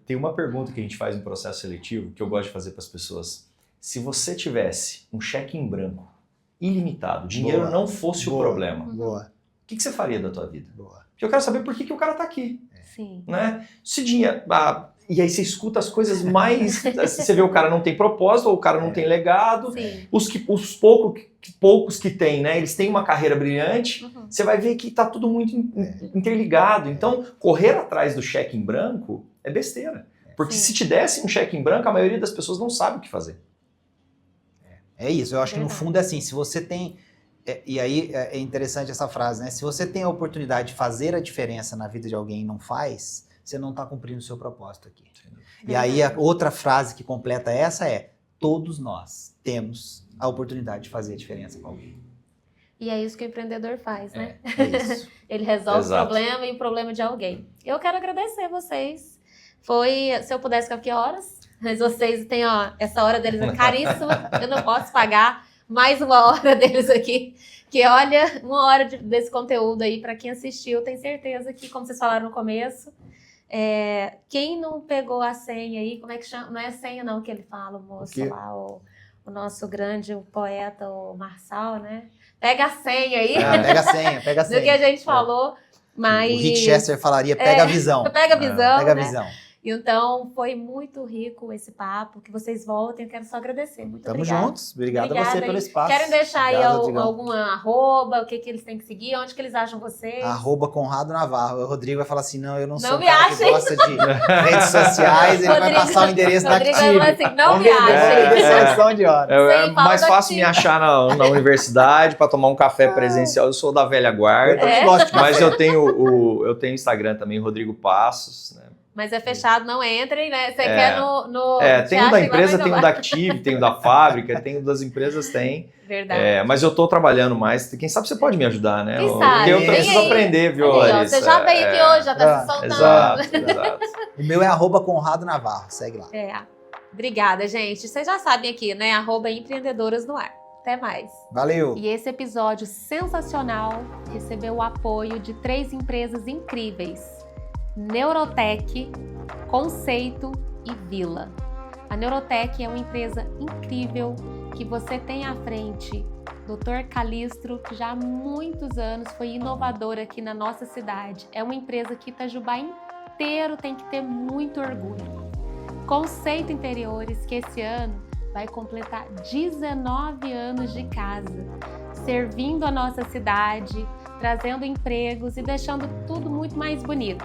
tem uma pergunta que a gente faz no processo seletivo que eu gosto de fazer para as pessoas. Se você tivesse um cheque em branco, ilimitado, dinheiro não fosse o problema, Boa. o que você faria da tua vida? Boa. Porque eu quero saber por que o cara tá aqui. Sim. Né? Se dinheiro... e aí você escuta as coisas mais... Você vê o cara não tem propósito, ou o cara não tem legado. Sim. Os poucos que tem, né? Eles têm uma carreira brilhante. Você vai ver que tá tudo muito interligado. Então, correr atrás do cheque em branco é besteira. Porque se te desse um cheque em branco, a maioria das pessoas não sabe o que fazer. É isso, eu acho que no fundo é assim, se você tem... e aí é interessante essa frase, né? Se você tem a oportunidade de fazer a diferença na vida de alguém e não faz, você não está cumprindo o seu propósito aqui. E aí a outra frase que completa essa é: todos nós temos a oportunidade de fazer a diferença com alguém. E é isso que o empreendedor faz, né? É isso. Ele resolve Exato. o problema e o problema de alguém. Eu quero agradecer vocês. Se eu pudesse ficar aqui horas, mas vocês têm, essa hora deles é caríssima, eu não posso pagar mais uma hora deles aqui, que olha, uma hora desse conteúdo aí, para quem assistiu, tem certeza que, como vocês falaram no começo, quem não pegou a senha aí, como é que chama? Não é senha não que ele fala, o moço lá, o nosso grande poeta, o Marçal, né? Pega a senha aí, Pega a senha, pega a senha. do que a gente falou, mas... O Rick Chester falaria, pega a visão. Pega a visão, Pega a né? visão. Então, foi muito rico esse papo, que vocês voltem, eu quero só agradecer, muito Tamo obrigada. juntos, obrigado a Obrigada você aí. pelo espaço. Querem deixar aí Obrigado, Rodrigão. alguma arroba, o que eles têm que seguir, onde que eles acham vocês? @Conrado Navarro. O Rodrigo vai falar assim, não, eu não sou Não um me cara que achem. gosta de redes sociais, ele vai Rodrigo- passar o endereço da Rodrigo vai Active. falar assim, não me Vamos ver, achem. sessão de horas. É Sim, fala mais da fácil me Active. achar na universidade para tomar um café presencial. Eu sou da velha Eu guarda, também gosto de mas eu tenho Instagram também, Rodrigo Passos, né? Mas é fechado, não entrem, né? Você quer no... Tem você um da acha empresa, igual tem vai um da Active, tem um da fábrica, tem um das empresas, tem. Verdade. Mas eu tô trabalhando mais. Quem sabe você pode me ajudar, né? Quem Porque sabe? eu Vem preciso aí. aprender, viu, Aí, ó, Larissa? você já veio aqui hoje, já tá se soltando. Exato. O meu é @Conrado Navarro, segue lá. Obrigada, gente. Vocês já sabem aqui, né? @empreendedoras no ar. Até mais. Valeu. E esse episódio sensacional recebeu o apoio de 3 empresas incríveis: Neurotech, Conceito e Vila. A Neurotech é uma empresa incrível que você tem à frente Dr. Calistro, que já há muitos anos foi inovador aqui na nossa cidade. É uma empresa que Itajubá inteiro tem que ter muito orgulho. Conceito Interiores, que esse ano vai completar 19 anos de casa, servindo a nossa cidade, trazendo empregos e deixando tudo muito mais bonito.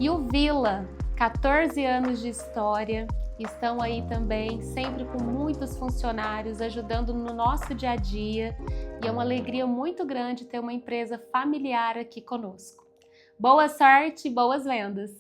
E o Vila, 14 anos de história, estão aí também, sempre com muitos funcionários, ajudando no nosso dia a dia. E é uma alegria muito grande ter uma empresa familiar aqui conosco. Boa sorte e boas vendas!